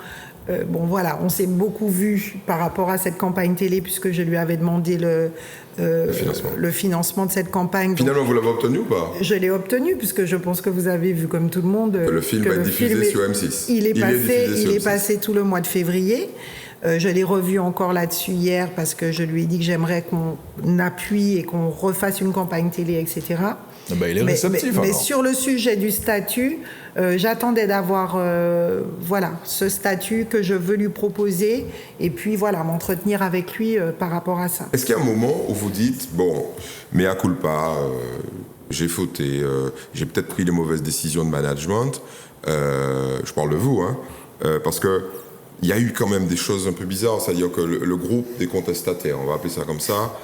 on s'est beaucoup vu par rapport à cette campagne télé, puisque je lui avais demandé le financement de cette campagne. Finalement, vous l'avez obtenu ou pas ? Je l'ai obtenu, puisque je pense que vous avez vu, comme tout le monde, le film va être diffusé sur M6. Il est passé tout le mois de février. Je l'ai revu encore là-dessus hier parce que je lui ai dit que j'aimerais qu'on appuie et qu'on refasse une campagne télé, etc. Il est réceptif. Mais sur le sujet du statut, j'attendais d'avoir ce statut que je veux lui proposer et puis m'entretenir avec lui par rapport à ça. Est-ce qu'il y a un moment où vous dites, bon, mea culpa, j'ai fauté, j'ai peut-être pris les mauvaises décisions de management, je parle de vous, parce que il y a eu quand même des choses un peu bizarres, c'est-à-dire que le groupe des contestataires, on va appeler ça comme ça,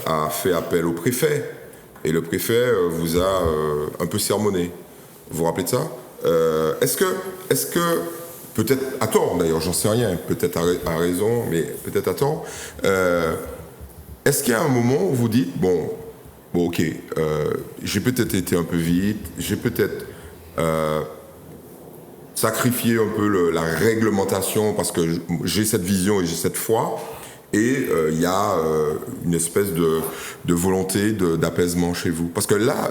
a fait appel au préfet. Et le préfet vous a un peu sermonné. Vous vous rappelez de ça ? Est-ce que, peut-être à tort d'ailleurs, j'en sais rien, peut-être à raison, mais peut-être à tort, est-ce qu'il y a un moment où vous dites, bon ok, j'ai peut-être été un peu vite, j'ai peut-être sacrifié un peu la réglementation parce que j'ai cette vision et j'ai cette foi. Et il y a une espèce de volonté d'apaisement chez vous. Parce que là,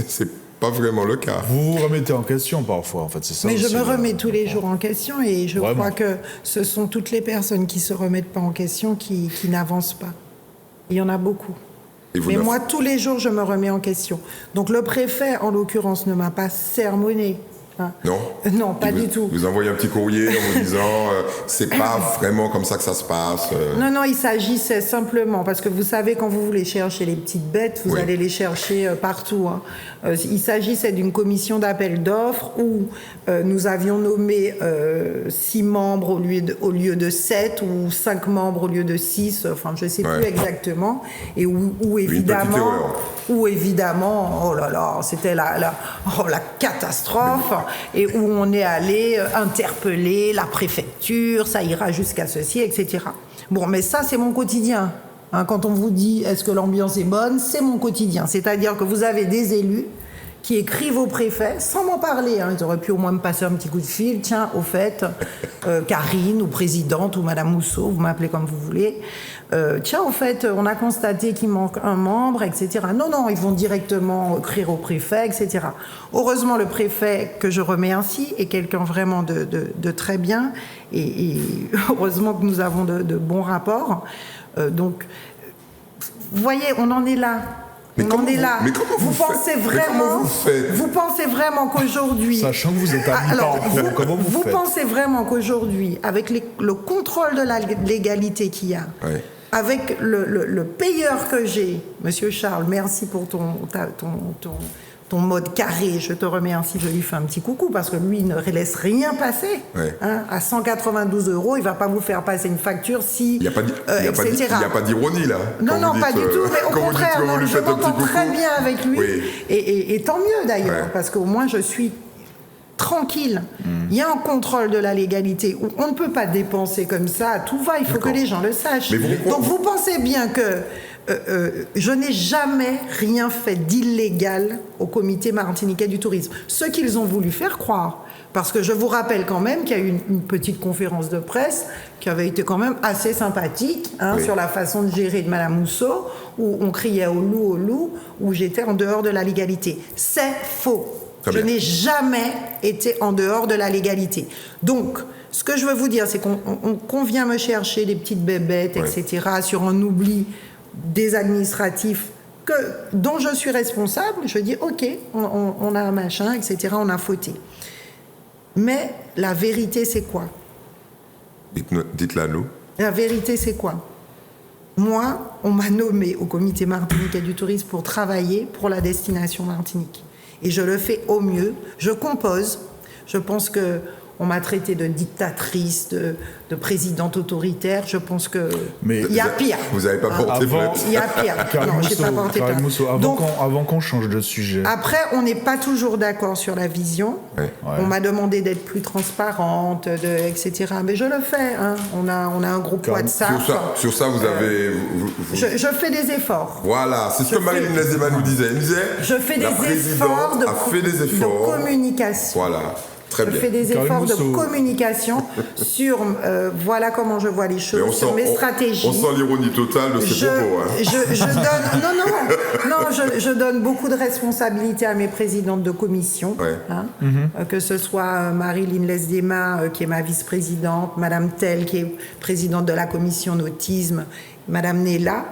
c'est pas vraiment le cas. Vous vous remettez en question parfois, en fait, c'est ça. Mais aussi, je me remets tous les jours en question et je Vraiment. crois que ce sont toutes les personnes qui se remettent pas en question qui n'avancent pas. Il y en a beaucoup. Mais moi, tous les jours, je me remets en question. Donc le préfet, en l'occurrence, ne m'a pas sermonné. Non. Non, pas du tout. Vous envoyez un petit courrier en vous disant c'est pas vraiment comme ça que ça se passe. Non, il s'agissait simplement, parce que vous savez, quand vous voulez chercher les petites bêtes, vous allez les chercher partout. Il s'agissait d'une commission d'appel d'offres où nous avions nommé 6 membres au lieu de 7 ou 5 membres au lieu de 6, enfin je ne sais plus exactement, et où évidemment, oh là là, c'était la catastrophe, et où on est allé interpeller la préfecture, ça ira jusqu'à ceci, etc. Bon, mais ça, c'est mon quotidien. Quand on vous dit est-ce que l'ambiance est bonne, c'est mon quotidien. C'est-à-dire que vous avez des élus qui écrivent au préfet sans m'en parler. Ils auraient pu au moins me passer un petit coup de fil. Tiens, au fait, Karine ou présidente ou Madame Mousseau, vous m'appelez comme vous voulez. Tiens, au fait, on a constaté qu'il manque un membre, etc. Non, ils vont directement écrire au préfet, etc. Heureusement, le préfet que je remets ainsi est quelqu'un vraiment de très bien. Et heureusement que nous avons de bons rapports. Donc, vous voyez, on en est là. Mais on en est là. Mais comment vous pensez vraiment qu'aujourd'hui... Sachant que vous êtes à mi-parcours, comment vous faites ? Vous pensez vraiment qu'aujourd'hui, avec le contrôle de la légalité qu'il y a, avec le payeur que j'ai, Monsieur Charles, merci pour ton mode carré, je te remercie, je lui fais un petit coucou, parce que lui, il ne laisse rien passer. À 192 €, il ne va pas vous faire passer une facture si... Il n'y a pas d'ironie, là. Non, pas du tout, mais au contraire, je m'entends très bien avec lui, et tant mieux d'ailleurs, parce qu'au moins je suis tranquille. Il y a un contrôle de la légalité où on ne peut pas dépenser comme ça à tout va, il faut que les gens le sachent. Donc vous pensez bien que je n'ai jamais rien fait d'illégal au comité martiniquais du tourisme. Ce qu'ils ont voulu faire croire. Parce que je vous rappelle quand même qu'il y a eu une petite conférence de presse qui avait été quand même assez sympathique sur la façon de gérer de Madame Mousseau, où on criait au loup, où j'étais en dehors de la légalité. C'est faux. Je n'ai jamais été en dehors de la légalité. Donc, ce que je veux vous dire, c'est qu'on vient me chercher des petites bébêtes, etc., sur un oubli des administratifs dont je suis responsable. Je dis, OK, on a un machin, etc., on a fauté. Mais la vérité, c'est quoi ? Dites-la nous. La vérité, c'est quoi ? Moi, on m'a nommé au comité martiniquais du tourisme pour travailler pour la destination Martinique. Et je le fais au mieux. Je compose. Je pense que on m'a traité de dictatrice, de présidente autoritaire. Je pense que il y a pire. Vous n'avez pas porté plainte. Il y a pire. Non, j'ai pas porté plainte. Donc, avant qu'on change de sujet. Après, on n'est pas toujours d'accord sur la vision. On m'a demandé d'être plus transparente, etc. Mais je le fais. On a un groupe WhatsApp. Sur ça, vous avez. Je fais des efforts. Voilà, c'est ce que Marie-Hélène Lezema nous disait. Elle disait. Je fais des efforts de communication. communication. Voilà. Très je bien. fais des Karim efforts Mousso. de communication sur voilà comment je vois les Mais choses, sur mes stratégies. on sent l'ironie totale de ces propos. Hein. Je donne beaucoup de responsabilités à mes présidentes de commission, Ouais. que ce soit Marie-Line Lesdema, qui est ma vice-présidente, Madame Tell, qui est présidente de la commission autisme, Madame Nella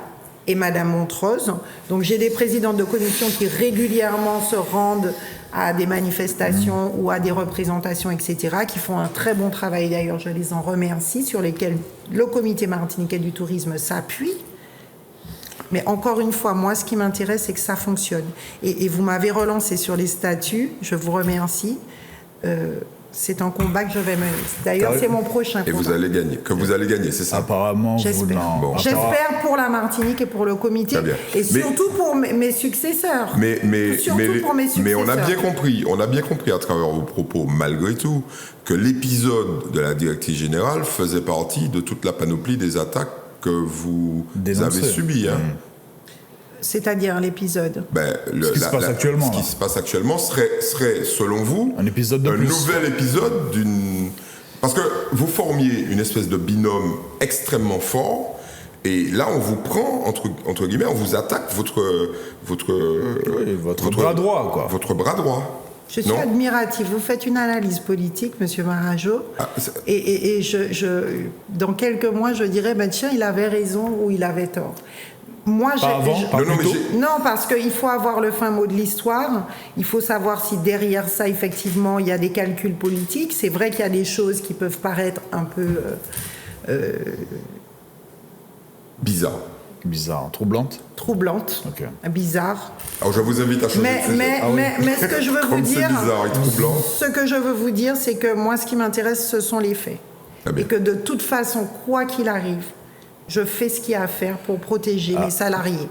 et Madame Montrose. Donc j'ai des présidentes de commission qui régulièrement se rendent à des manifestations ou à des représentations, etc., qui font un très bon travail d'ailleurs, je les en remercie, sur lesquels le comité martiniquais du tourisme s'appuie. Mais encore une fois, moi, ce qui m'intéresse, c'est que ça fonctionne. Et vous m'avez relancé sur les statuts, je vous remercie. C'est un combat que je vais mener. D'ailleurs, c'est mon prochain combat. Et vous allez gagner. Que vous allez gagner, c'est ça. Apparemment, vous J'espère. n'en... Bon. J'espère pour la Martinique et pour le comité. Très bien. Et surtout pour mes successeurs. Surtout pour mes successeurs. Mais on a bien compris à travers vos propos, malgré tout, que l'épisode de la directrice générale faisait partie de toute la panoplie des attaques que vous Dénoncées. avez subies. Hein. C'est-à-dire l'épisode. Ce qui se passe actuellement, Ce qui là. se passe actuellement serait, selon vous, Un épisode de plus. nouvel épisode d'une... Parce que vous formiez une espèce de binôme extrêmement fort, et là, on vous prend, entre guillemets, on vous attaque votre bras droit, quoi. Votre bras droit. Je suis Non. admirative. Vous faites une analyse politique, Monsieur Marajo, et dans quelques mois, je dirais, tiens, il avait raison ou il avait tort. Moi, non, parce qu'il faut avoir le fin mot de l'histoire. Il faut savoir si derrière ça, effectivement, il y a des calculs politiques. C'est vrai qu'il y a des choses qui peuvent paraître un peu Bizarre, troublantes. Okay. Bizarre. Alors je vous invite à changer de sujet. Mais ce que je veux vous dire, bizarre et troublant. Ce que je veux vous dire, c'est que moi, ce qui m'intéresse, ce sont les faits. Et que de toute façon, quoi qu'il arrive, je fais ce qu'il y a à faire pour protéger mes salariés.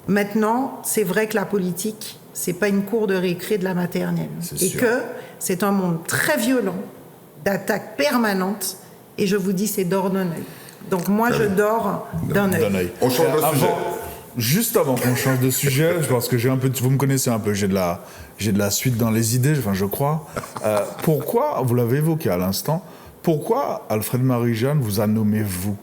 Maintenant, c'est vrai que la politique, c'est pas une cour de récré de la maternelle. Et que c'est un monde très violent, d'attaques permanentes, et je vous dis, c'est d'or d'un œil. Donc moi, je dors d'un œil. On change de sujet. Juste avant qu'on change de sujet, parce que vous me connaissez un peu, j'ai de la suite dans les idées, je crois. Pourquoi, vous l'avez évoqué à l'instant, pourquoi Alfred Marie-Jeanne vous a nommé vous?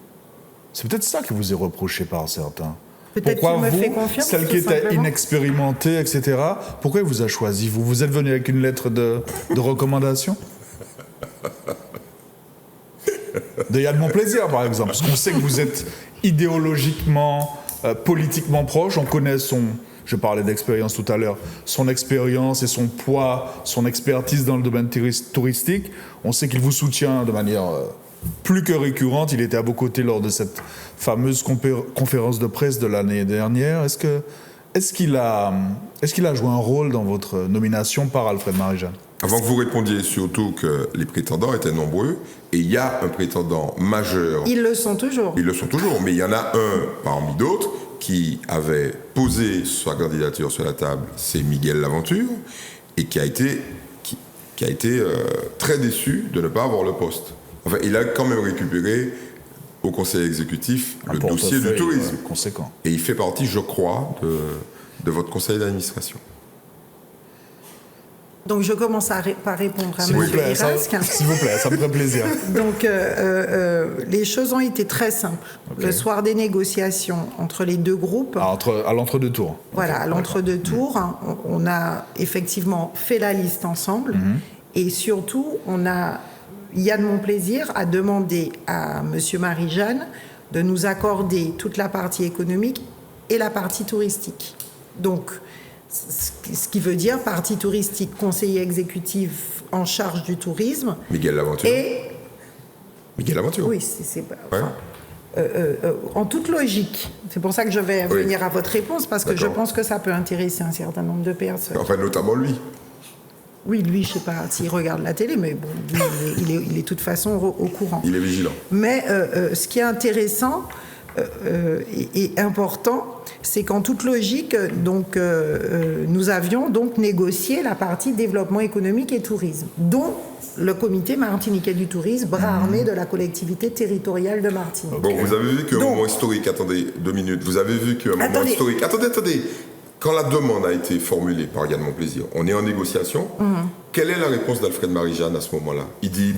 C'est peut-être ça qui vous est reproché par certains. Pourquoi me vous, fait confiance, celle qui était inexpérimentée, etc., pourquoi il vous a choisi? Vous êtes venu avec une lettre de recommandation de Yann Monplaisir, par exemple, parce qu'on sait que vous êtes idéologiquement, politiquement proche, on connaît je parlais d'expérience tout à l'heure, son expérience et son poids, son expertise dans le domaine touristique, on sait qu'il vous soutient de manière plus que récurrente, il était à vos côtés lors de cette fameuse conférence de presse de l'année dernière. Est-ce qu'il a joué un rôle dans votre nomination par Alfred Marie-Jeanne? Avant que vous répondiez surtout que les prétendants étaient nombreux, et il y a un prétendant majeur. Ils le sont toujours. Ils le sont toujours, mais il y en a un parmi d'autres qui avait posé sa candidature sur la table, c'est Miguel Laventure, et qui a été très déçu de ne pas avoir le poste. Enfin, il a quand même récupéré au conseil exécutif le dossier du tourisme. Conséquent. Et il fait partie, je crois, de votre conseil d'administration. Donc je commence par répondre à M. Hirasque. S'il vous plaît, ça me ferait plaisir. Donc les choses ont été très simples. Okay. Le soir des négociations entre les deux groupes... À l'entre-deux tours. Voilà, à l'entre-deux tours, on a effectivement fait la liste ensemble. Et surtout, Yann Monplaisir a demandé à M. Marie-Jeanne de nous accorder toute la partie économique et la partie touristique. Donc, ce qui veut dire partie touristique, conseiller exécutif en charge du tourisme. Miguel Laventure. Miguel Laventure. Oui, en toute logique. C'est pour ça que je vais venir à votre réponse, parce que je pense que ça peut intéresser un certain nombre de personnes. Enfin, notamment lui. Oui, lui, je ne sais pas s'il regarde la télé, mais bon, lui, il est de toute façon au courant. Il est vigilant. Mais ce qui est intéressant et important, c'est qu'en toute logique, donc, nous avions donc négocié la partie développement économique et tourisme, dont le comité martiniquais du tourisme, bras armé de la collectivité territoriale de Martinique. Bon, vous avez vu qu'un moment historique, attendez 2 minutes, vous avez vu qu'un moment historique, attendez, Quand la demande a été formulée par Yann Monplaisir, on est en négociation. Quelle est la réponse d'Alfred Marie-Jeanne à ce moment-là? Il dit,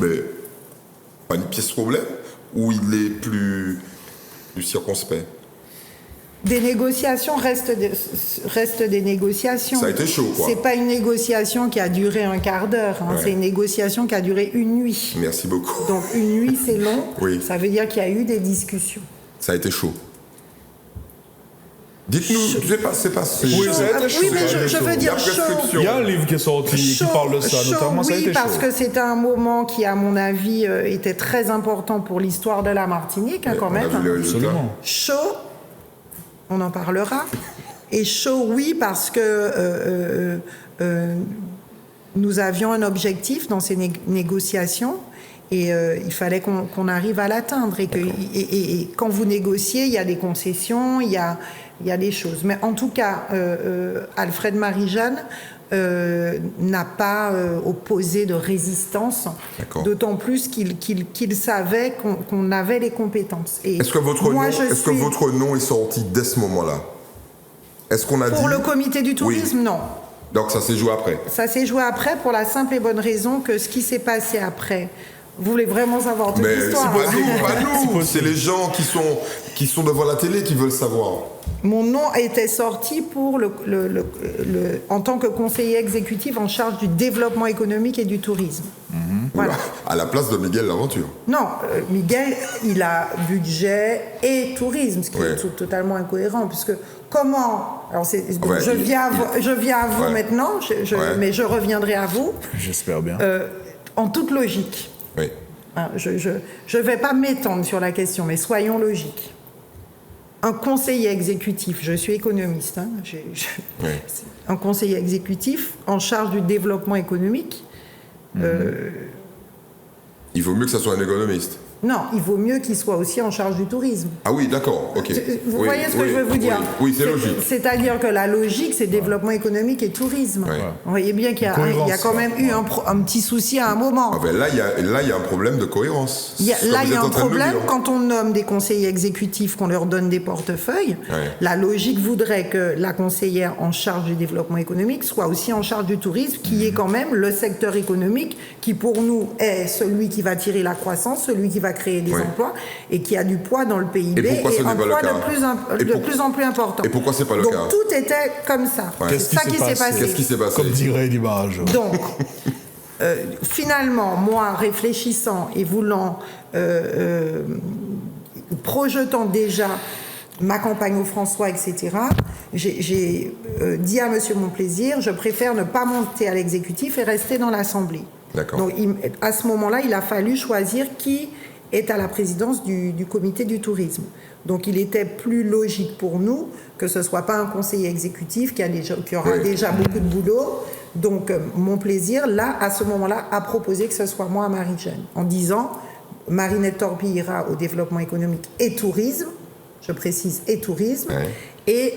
pas une pièce problème, ou il est plus circonspect? Des négociations restent des négociations. Ça a été chaud, quoi. C'est pas une négociation qui a duré un quart d'heure. Ouais. C'est une négociation qui a duré une nuit. Merci beaucoup. Donc une nuit, c'est long. Oui. Ça veut dire qu'il y a eu des discussions. Ça a été chaud. Dites-nous, c'est pas Oui, ça a été chaud. Oui, mais ça a été je chaud. veux Il y a dire chaud. prescription. Il y a un livre qui est sorti qui parle de ça, notamment ça a oui, été parce chaud. que c'était un moment qui, à mon avis, était très important pour l'histoire de la Martinique, quand On a même. vu les résultats. Absolument. Chaud, on en parlera. Et chaud, oui, parce que nous avions un objectif dans ces négociations et il fallait qu'on arrive à l'atteindre. Et quand vous négociez, il y a des concessions, il y a des choses. Mais en tout cas, Alfred Marie-Jeanne n'a pas opposé de résistance, D'accord. d'autant plus qu'il savait qu'on avait les compétences. Et Est-ce que votre nom est sorti dès ce moment-là? Est-ce qu'on a dit... Pour le comité du tourisme, Oui. non. Donc ça s'est joué après? Ça s'est joué après pour la simple et bonne raison que ce qui s'est passé après... Vous voulez vraiment savoir toute Mais l'histoire? c'est pas nous, c'est les gens qui sont devant la télé qui veulent savoir. Mon nom était sorti pour en tant que conseiller exécutif en charge du développement économique et du tourisme. Voilà. Oula, à la place de Miguel Laventure. Non, Miguel, il a budget et tourisme, ce qui Ouais. est totalement incohérent, puisque comment... Alors Ouais, je viens à vous Ouais. maintenant, Ouais. mais je reviendrai à vous. J'espère bien. En toute logique. Oui. Hein, je ne vais pas m'étendre sur la question, mais soyons logiques. Un conseiller exécutif, je suis économiste, hein, Oui. un conseiller exécutif en charge du développement économique, Il vaut mieux que ça soit un économiste. non, il vaut mieux qu'il soit aussi en charge du tourisme. Ah oui, d'accord, ok. Vous Oui, voyez ce que oui, je veux vous dire? Oui, c'est logique. C'est-à-dire que la logique, c'est développement économique et tourisme. Ouais. Vous voyez bien qu'il y a quand même eu un petit souci à un moment. Ah ben là, il y a un problème de cohérence. Il y a Ce que vous êtes un en train de nous problème dire. quand on nomme des conseillers exécutifs, qu'on leur donne des portefeuilles. Ouais. La logique voudrait que la conseillère en charge du développement économique soit aussi en charge du tourisme, qui est quand même le secteur économique qui, pour nous, est celui qui va tirer la croissance, celui qui va créer des Ouais. emplois et qui a du poids dans le PIB Et pourquoi ce n'est un pas le poids cas de plus en plus important. Et pourquoi c'est pas le Donc cas tout était comme ça. Ouais. C'est Qu'est-ce qui ça s'est qui s'est passé passé. Qu'est-ce qui s'est passé? Comme dirait l'image. Donc, finalement, moi, réfléchissant et voulant, projetant déjà ma campagne au François, etc., j'ai dit à M. Monplaisir, je préfère ne pas monter à l'exécutif et rester dans l'Assemblée. D'accord. Donc, à ce moment-là, il a fallu choisir qui est à la présidence du comité du tourisme. Donc, il était plus logique pour nous que ce ne soit pas un conseiller exécutif qui aura Oui. déjà beaucoup de boulot. Donc, Monplaisir, là, à ce moment-là, a proposé que ce soit moi, Marie-Jeanne, en disant Marinette Torpille ira au développement économique et tourisme, je précise, et tourisme, Ouais. et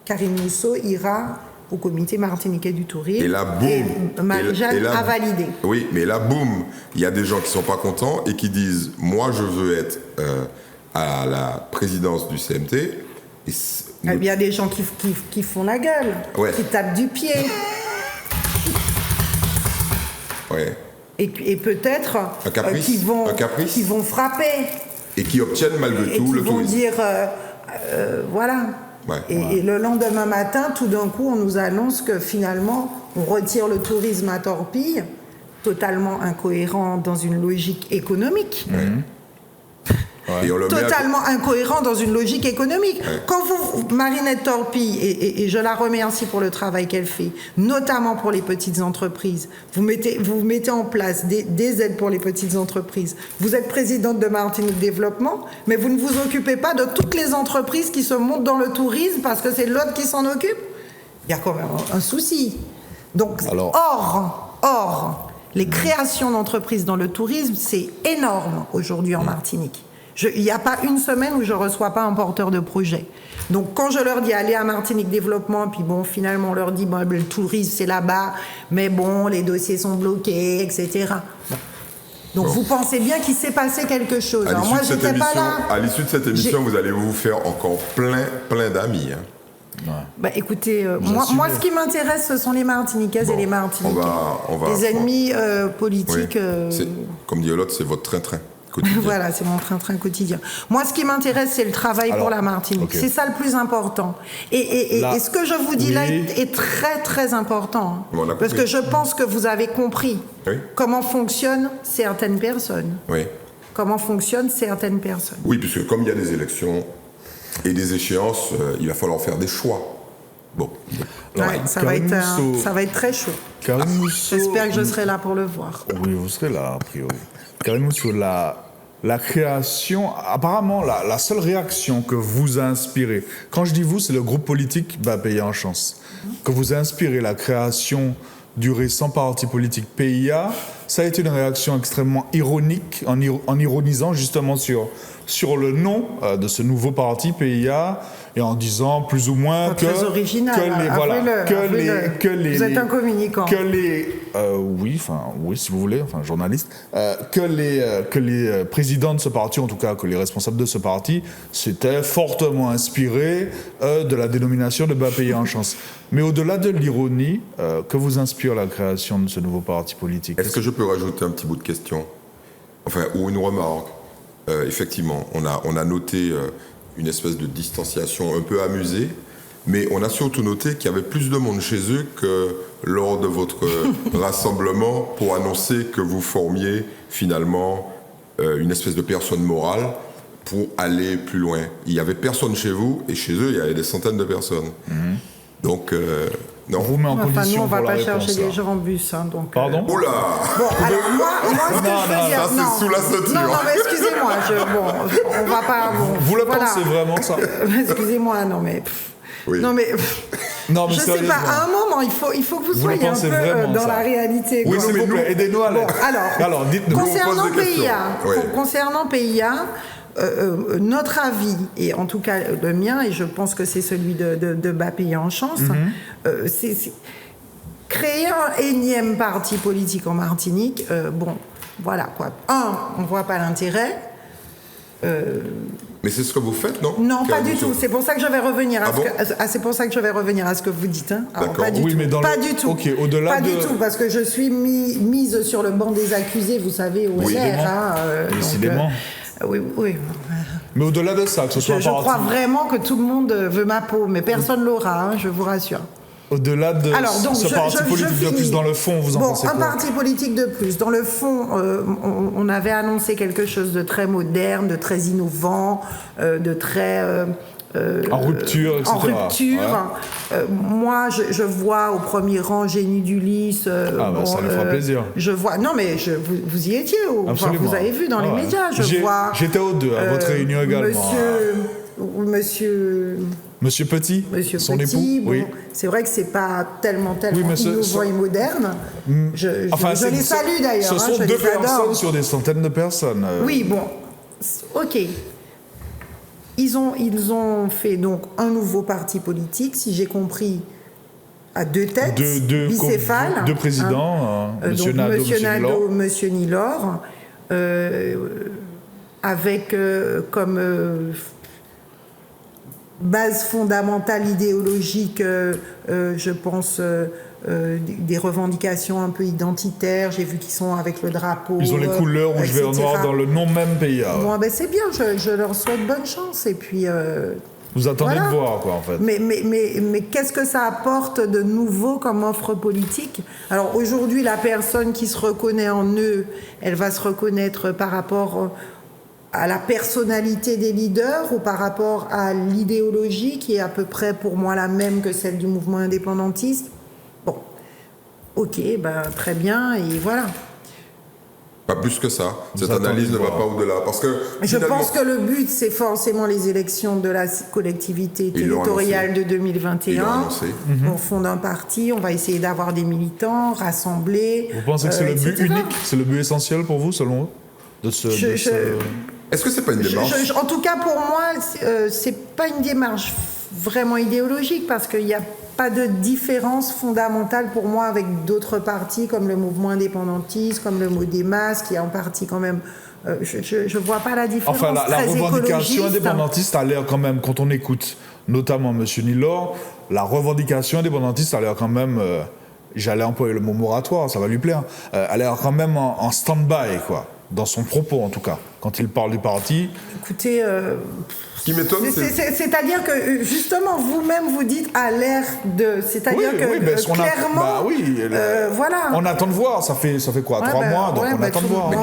Karine Mousseau ira au comité martiniquais du tourisme. Et là, boum. Et Marie-Jeanne Et là, a validé. Oui, mais là, boum, il y a des gens qui sont pas contents et qui disent, moi, je veux être à la présidence du CMT. Et Il y a des gens qui font la gueule, Ouais. qui tapent du pied. ouais. Et peut-être Un caprice, un caprice. qui vont frapper. Et qui obtiennent malgré Et tout qui le vont tourisme. dire, voilà. Ouais. Et le lendemain matin, tout d'un coup, on nous annonce que finalement, on retire le tourisme à Torpille, totalement incohérent dans une logique économique. Et on le met à- Totalement incohérent dans une logique économique. Ouais. Quand Marinette Torpille, et je la remercie pour le travail qu'elle fait, notamment pour les petites entreprises, vous mettez en place des aides pour les petites entreprises. Vous êtes présidente de Martinique Développement, mais vous ne vous occupez pas de toutes les entreprises qui se montent dans le tourisme parce que c'est l'autre qui s'en occupe. Il y a quand même un souci. Donc, Alors- or, les créations d'entreprises dans le tourisme, c'est énorme aujourd'hui en Martinique. Il n'y a pas une semaine où je ne reçois pas un porteur de projet. Donc, quand je leur dis allez à Martinique Développement, puis bon, finalement, on leur dit bon, le tourisme, c'est là-bas, mais bon, les dossiers sont bloqués, etc. Bon. Donc, vous pensez bien qu'il s'est passé quelque chose. À Alors, l'issue moi, de cette j'étais pas émission, là. à l'issue de cette émission, vous allez vous faire encore plein d'amis. Hein. Bah, écoutez, moi, ce qui m'intéresse, ce sont les Martiniquaises et les Martiniquais. Les ennemis politiques. Comme dit l'autre, c'est votre train-train quotidien. Voilà, c'est mon train-train quotidien. Moi, ce qui m'intéresse, c'est le travail pour la Martinique. C'est ça le plus important. Et ce que je vous dis là est très, très important. Parce que je pense que vous avez compris comment fonctionnent certaines personnes. Oui. Comment fonctionnent certaines personnes. Oui, puisque comme il y a des élections et des échéances, il va falloir faire des choix. Bon. Ça va être très chaud. J'espère que je serai là pour le voir. Oui, vous serez là, a priori. Karim Mousso, la création, apparemment, la seule réaction que vous a inspiré, quand je dis vous, c'est le groupe politique Payer en Chance, que vous a inspiré la création du récent parti politique PIA, ça a été une réaction extrêmement ironique, en ironisant justement sur le nom de ce nouveau parti PIA et en disant plus ou moins très original, vous êtes un communicant. Oui, si vous voulez, journaliste, que les présidents de ce parti, en tout cas que les responsables de ce parti, s'étaient fortement inspirés de la dénomination de Payer en Chance. Mais au-delà de l'ironie, que vous inspire la création de ce nouveau parti politique? Est-ce que je peux rajouter un petit bout de question, ou une remarque? Effectivement, on a noté une espèce de distanciation un peu amusée, mais on a surtout noté qu'il y avait plus de monde chez eux que lors de votre rassemblement pour annoncer que vous formiez finalement une espèce de personne morale pour aller plus loin. Il n'y avait personne chez vous, et chez eux, il y avait des centaines de personnes. Donc, non. Vous met en condition nous, on ne va pas réponse, chercher les gens en bus. Donc, Pardon Oula. Bon, alors moi, ce que je veux dire... Ça, c'est sous la ceinture. Non, mais excusez-moi, on va pas... Vous le pensez vraiment, ça? Excusez-moi, non, mais... Oui. Non, mais je sais pas, à un moment, il faut que vous soyez un peu dans la réalité. Oui, s'il vous plaît, aidez-nous à l'aide. Alors, dites-nous. Concernant PIA, notre avis, et en tout cas le mien, et je pense que c'est celui de Payer en Chance, c'est créer un énième parti politique en Martinique. Voilà quoi. On ne voit pas l'intérêt. Mais c'est ce que vous faites, non? Non, pas du tout. C'est pour ça que je vais revenir c'est pour ça que je vais revenir à ce que vous dites. Hein. Alors, pas du tout. Mais pas du tout. Okay, au-delà pas du tout, parce que je suis mise sur le banc des accusés, vous savez, au LR. Décidément. Oui. Mais au-delà de ça, que ce soit je crois vraiment que tout le monde veut ma peau, mais personne l'aura, je vous rassure. Au-delà de ce parti politique de plus dans le fond, vous en pensez quoi? Un parti politique de plus. Dans le fond, on avait annoncé quelque chose de très moderne, de très innovant, de très... en rupture, etc. En rupture. Ouais. Moi, je vois au premier rang Génie Dulis. Ça nous fera plaisir. Je vois. Non, mais vous y étiez. Vous avez vu dans les médias. J'étais aux deux à votre réunion également. Monsieur Petit, son époux. Oui. C'est vrai que c'est pas tellement innovant et moderne. Je les salue d'ailleurs. Ce sont deux personnes sur des centaines de personnes. Oui, bon, ok. Ils ont fait donc un nouveau parti politique, si j'ai compris, à deux têtes, bicéphales. Deux présidents, Monsieur Nadeau, Monsieur Nilor, avec comme base fondamentale idéologique, je pense, des revendications un peu identitaires. J'ai vu qu'ils sont avec le drapeau. Ils ont les couleurs rouge, vert, noir dans le nom même PIA. Bon, c'est bien, je leur souhaite bonne chance. Et puis... vous attendez de voir, quoi, en fait. Mais qu'est-ce que ça apporte de nouveau comme offre politique? Alors, aujourd'hui, la personne qui se reconnaît en eux, elle va se reconnaître par rapport à la personnalité des leaders ou par rapport à l'idéologie qui est à peu près pour moi la même que celle du mouvement indépendantiste. Bon, ok, très bien, et voilà. Pas plus que ça. Cette analyse ne va pas au-delà. Parce que je pense que le but, c'est forcément les élections de la collectivité territoriale de 2021. On fonde un parti, on va essayer d'avoir des militants, rassembler. Vous pensez que c'est le but unique, c'est le but essentiel pour vous, selon vous, Est-ce que c'est pas une démarche? En tout cas, pour moi, c'est pas une démarche vraiment idéologique, parce qu'il n'y a pas de différence fondamentale pour moi avec d'autres partis comme le mouvement indépendantiste, comme le Modémas, qui est en partie quand même... je ne vois pas la différence. Enfin, la revendication indépendantiste a l'air quand même, quand on écoute notamment M. Nilor, la revendication indépendantiste a l'air quand même, j'allais employer le mot moratoire, ça va lui plaire, elle a l'air quand même en stand-by, quoi, dans son propos en tout cas, quand il parle du parti. Écoutez, Ce qui m'étonne, c'est-à-dire que justement vous-même vous dites à l'ère de, c'est-à-dire clairement, voilà. On attend de voir, ça fait quoi, 3 mois, donc on attend de voir. Mais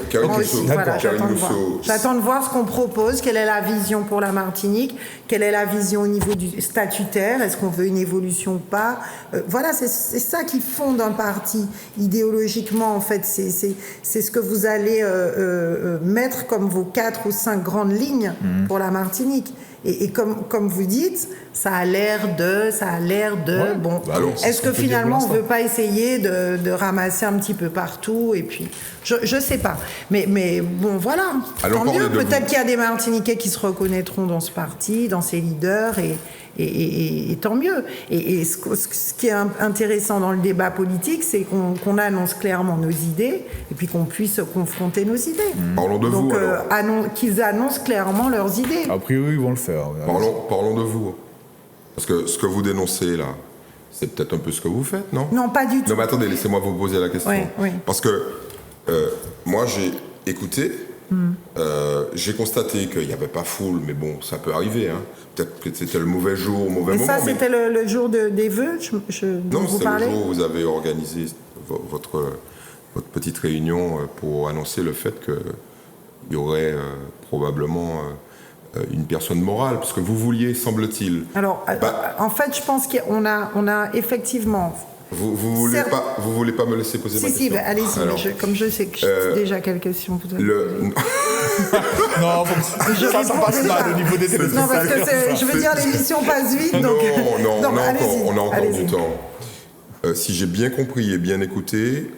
Karine Mousseau, j'attends de voir ce qu'on propose, quelle est la vision pour la Martinique, quelle est la vision au niveau du statutaire, est-ce qu'on veut une évolution ou pas. Voilà, c'est ça qui fonde un parti idéologiquement en fait, c'est ce que vous allez mettre comme vos 4 ou 5 grandes lignes pour la Martinique. Et comme vous dites, ça a l'air de, Ouais. bon. Bah alors, est-ce que finalement on ne veut pas essayer de ramasser un petit peu partout et puis, je sais pas. Mais bon, voilà. Alors, tant mieux. Peut-être qu'il y a des Martiniquais qui se reconnaîtront dans ce parti, dans ses leaders et tant mieux. Et ce qui est intéressant dans le débat politique, c'est qu'on annonce clairement nos idées et puis qu'on puisse confronter nos idées. Parlons de vous. Donc, qu'ils annoncent clairement leurs idées. A priori, ils vont le faire. Parlons de vous. Parce que ce que vous dénoncez là, c'est peut-être un peu ce que vous faites, non? Non, pas du tout. Non, mais attendez, laissez-moi vous poser la question. Oui. Parce que moi, j'ai écouté, j'ai constaté qu'il n'y avait pas foule, mais bon, ça peut arriver. Hein. Peut-être que c'était le mauvais jour, mauvais moment. Mais ça, c'était le jour des vœux dont non, vous c'est parlez? le jour où vous avez organisé votre petite réunion pour annoncer le fait qu'il y aurait probablement une personne morale, parce que vous vouliez, semble-t-il. Alors, en fait, je pense qu'on a effectivement... Vous voulez pas me laisser poser ma question? Si, allez-y, comme je sais que j'ai déjà quelques questions. Vous avez Non, ça passe là, le niveau des téléspectateurs. Non, parce que je veux dire, l'émission passe vite, donc... Non, on a encore du temps. Si j'ai bien compris et bien écouté,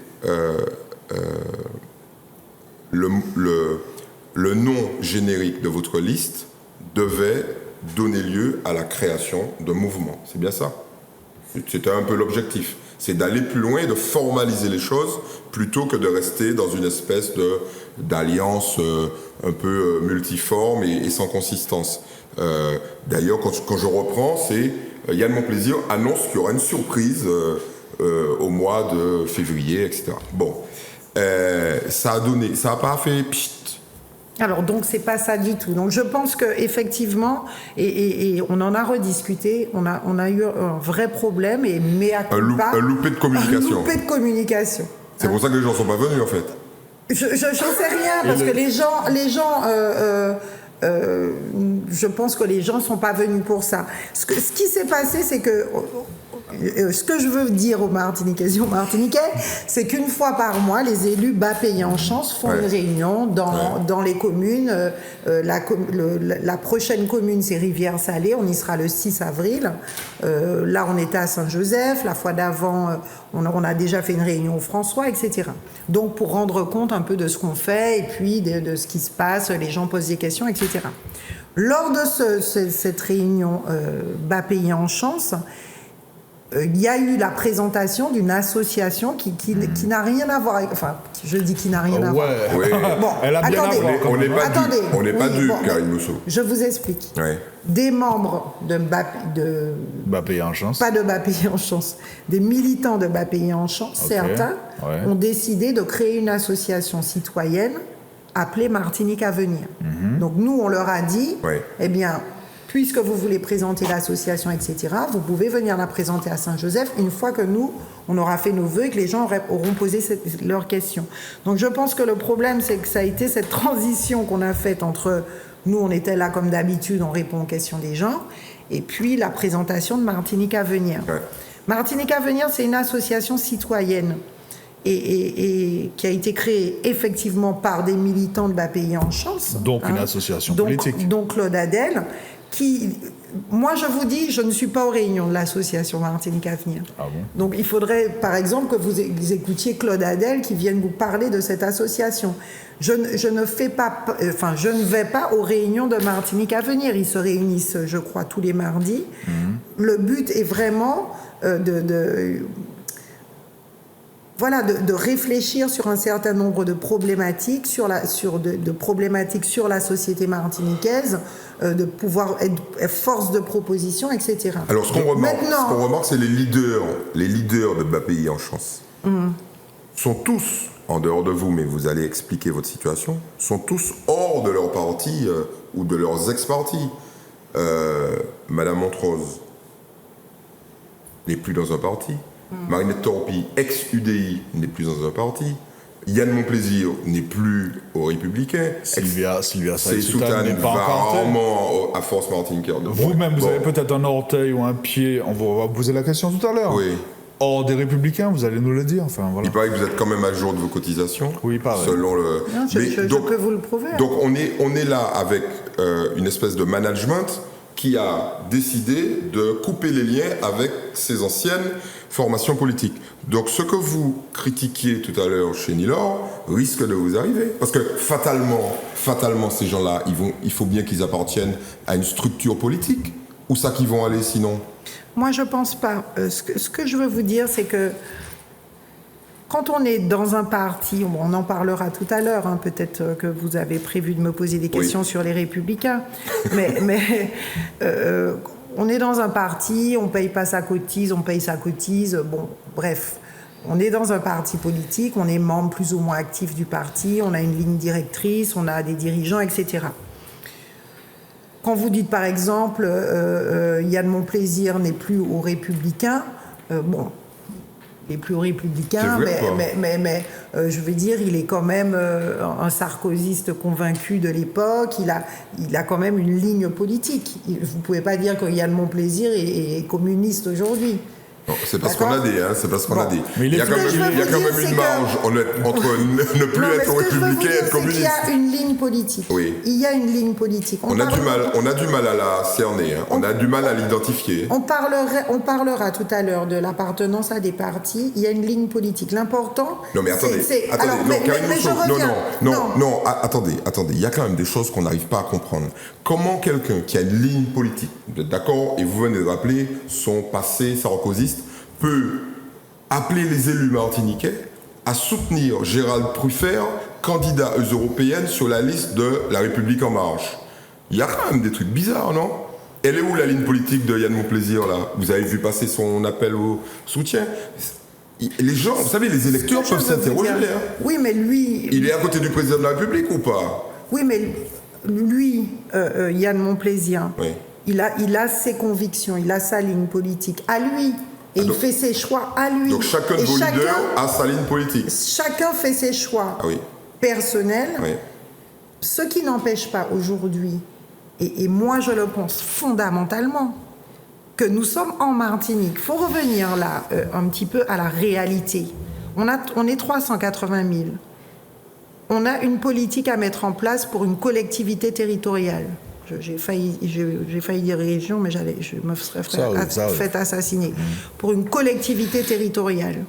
le nom générique de votre liste devait donner lieu à la création d'un mouvement. C'est bien ça? C'était un peu l'objectif. C'est d'aller plus loin et de formaliser les choses plutôt que de rester dans une espèce d'alliance un peu multiforme et sans consistance. D'ailleurs, quand je reprends, c'est Yann Monplaisir annonce qu'il y aura une surprise au mois de février, etc. Bon, ça a pas fait pchit. Alors, donc, c'est pas ça du tout. Donc, je pense qu'effectivement, et on en a rediscuté, on a eu un vrai problème, Un loupé de communication. Un loupé de communication. C'est pour ça que les gens sont pas venus, en fait. Je n'en sais rien, parce que les gens je pense que les gens ne sont pas venus pour ça. Ce qui s'est passé, c'est que... ce que je veux dire aux Martiniquais, c'est qu'une fois par mois, les élus bas payés en chance font une réunion dans les communes. La prochaine commune, c'est Rivière-Salée. On y sera le 6 avril. Là, on était à Saint-Joseph. La fois d'avant, on a déjà fait une réunion au François, etc. Donc, pour rendre compte un peu de ce qu'on fait et puis de ce qui se passe, les gens posent des questions, etc. Lors de cette réunion bas payés en chance, il y a eu la présentation d'une association qui n'a rien à voir avec... Enfin, je dis qui n'a rien à voir. Oui. Bon, elle a bien attendez. On n'est pas dupes, Karine Mousseau. Je vous explique. Ouais. Des membres de Bas payé en chance. Pas de bas payés en chance. Des militants de bas payés en chance, certains, ont décidé de créer une association citoyenne appelée Martinique à venir. Donc nous, on leur a dit, eh bien... Puisque vous voulez présenter l'association, etc., vous pouvez venir la présenter à Saint-Joseph une fois que nous, on aura fait nos vœux et que les gens auront posé leurs questions. Donc je pense que le problème, c'est que ça a été cette transition qu'on a faite entre nous, on était là comme d'habitude, on répond aux questions des gens, et puis la présentation de Martinique à venir. Ouais. Martinique à venir, c'est une association citoyenne et qui a été créée effectivement par des militants de bas payés en chance. Donc une association politique. Donc Claude Adel, moi je vous dis, je ne suis pas aux réunions de l'association Martinique à venir. Ah bon? Donc il faudrait par exemple que vous écoutiez Claude Adel qui vienne vous parler de cette association. Je ne vais pas aux réunions de Martinique à venir. Ils se réunissent, je crois, tous les mardis. Le but est vraiment voilà, de réfléchir sur un certain nombre de problématiques, de problématiques sur la société martiniquaise, de pouvoir être force de proposition, etc. Alors, ce qu'on remarque, c'est les leaders de BAPI en chance. Sont tous, en dehors de vous, mais vous allez expliquer votre situation, sont tous hors de leur parti ou de leurs ex-partis. Madame Montrose n'est plus dans un parti. Marinette Torpy, ex-UDI, n'est plus dans un parti. Yann Monplaisir n'est plus aux Républicains. Sylvia Saïd-Soutane n'est pas va encore rarement à Force Martiniquais. Vous-même, vous avez peut-être un orteil ou un pied, on va vous poser la question tout à l'heure. Oui. Hors des Républicains, vous allez nous le dire. Enfin, voilà. Il paraît que vous êtes quand même à jour de vos cotisations. Oui, pareil. Selon le... Non, je peux vous le prouver. Donc on est là avec une espèce de management qui a décidé de couper les liens avec ses anciennes formations politiques. Donc ce que vous critiquiez tout à l'heure chez Nilor risque de vous arriver. Parce que fatalement ces gens-là, il faut bien qu'ils appartiennent à une structure politique. Où ça qu'ils vont aller sinon ? Moi, je pense pas. Ce que je veux vous dire, c'est que quand on est dans un parti, on en parlera tout à l'heure, hein, peut-être que vous avez prévu de me poser des questions sur les Républicains, mais on est dans un parti, on paye pas sa cotise, on paye sa cotise, bon, bref. On est dans un parti politique, on est membre plus ou moins actif du parti, on a une ligne directrice, on a des dirigeants, etc. Quand vous dites par exemple Yann Monplaisir n'est plus aux Républicains, bon, il n'est plus aux Républicains, mais je veux dire, il est quand même un sarkozyste convaincu de l'époque, il a quand même une ligne politique. Vous ne pouvez pas dire que Yann Monplaisir est communiste aujourd'hui. Non, c'est parce qu'on a dit, hein, c'est parce qu'on a dit. Mais il y a quand même une marge entre ne plus être républicain et être communiste. Il y a une ligne politique. Oui. Il y a une ligne politique. On a du mal à la cerner, hein. On a du mal à l'identifier. On parlera tout à l'heure de l'appartenance à des partis. Il y a une ligne politique. L'important. Non mais attendez. Attendez. Il y a quand même des choses qu'on n'arrive pas à comprendre. Comment quelqu'un qui a une ligne politique, vous êtes d'accord, et vous venez de rappeler son passé sarkozyste, peut appeler les élus martiniquais à soutenir Gérald Truffert, candidat aux européennes sur la liste de La République En Marche. Il y a quand même des trucs bizarres, non ? Elle est où la ligne politique de Yann Monplaisir, là ? Vous avez vu passer son appel au soutien ? Les gens, vous savez, les électeurs peuvent s'interroger. Oui, mais lui... Il est à côté du président de la République ou pas ? Oui, mais lui, Yann Monplaisir, oui. il a ses convictions, il a sa ligne politique à lui. Et il fait ses choix à lui. Donc chacun de vos leaders a sa ligne politique. Chacun fait ses choix personnels. Oui. Ce qui n'empêche pas aujourd'hui, et moi je le pense fondamentalement, que nous sommes en Martinique. Il faut revenir là un petit peu à la réalité. On est 380 000. On a une politique à mettre en place pour une collectivité territoriale. J'ai failli dire région, mais je me serais fait assassiner. Pour une collectivité territoriale.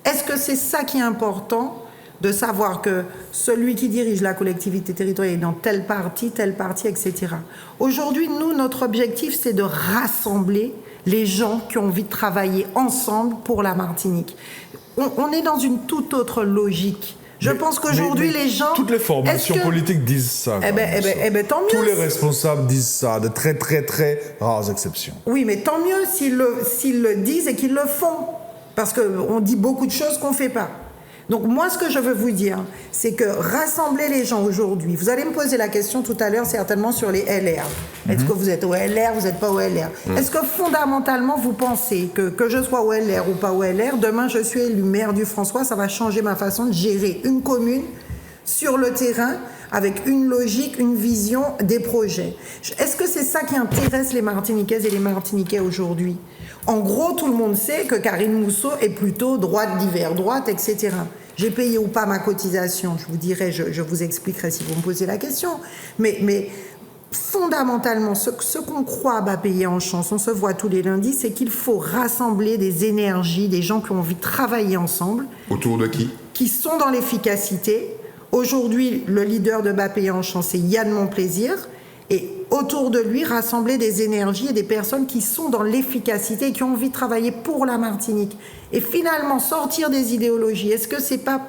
Est-ce que c'est ça qui est important, de savoir que celui qui dirige la collectivité territoriale est dans tel parti, etc. Aujourd'hui, nous, notre objectif, c'est de rassembler les gens qui ont envie de travailler ensemble pour la Martinique. On est dans une toute autre logique. Je pense qu'aujourd'hui, les gens... Toutes les formations politiques disent ça. Tant mieux. Tous les responsables disent ça, de très, très, très rares exceptions. Oui, mais tant mieux s'ils le disent et qu'ils le font. Parce qu'on dit beaucoup de choses qu'on ne fait pas. Donc moi, ce que je veux vous dire, c'est que rassembler les gens aujourd'hui, vous allez me poser la question tout à l'heure certainement sur les LR. Est-ce que vous êtes au LR, vous n'êtes pas au LR Est-ce que fondamentalement, vous pensez que je sois au LR ou pas au LR, demain je suis élu maire du François, ça va changer ma façon de gérer une commune sur le terrain avec une logique, une vision, des projets. Est-ce que c'est ça qui intéresse les Martiniquaises et les Martiniquais aujourd'hui ? En gros, tout le monde sait que Karine Mousseau est plutôt droite d'hiver, droite, etc. J'ai payé ou pas ma cotisation, je vous dirai, je vous expliquerai si vous me posez la question. Mais fondamentalement, ce qu'on croit à payer en chance, on se voit tous les lundis, c'est qu'il faut rassembler des énergies, des gens qui ont envie de travailler ensemble. Autour de qui ? Qui sont dans l'efficacité. Aujourd'hui, le leader de Bas Payé en Chance, c'est Yann Monplaisir. Et autour de lui, rassembler des énergies et des personnes qui sont dans l'efficacité et qui ont envie de travailler pour la Martinique. Et finalement, sortir des idéologies, est-ce que c'est pas...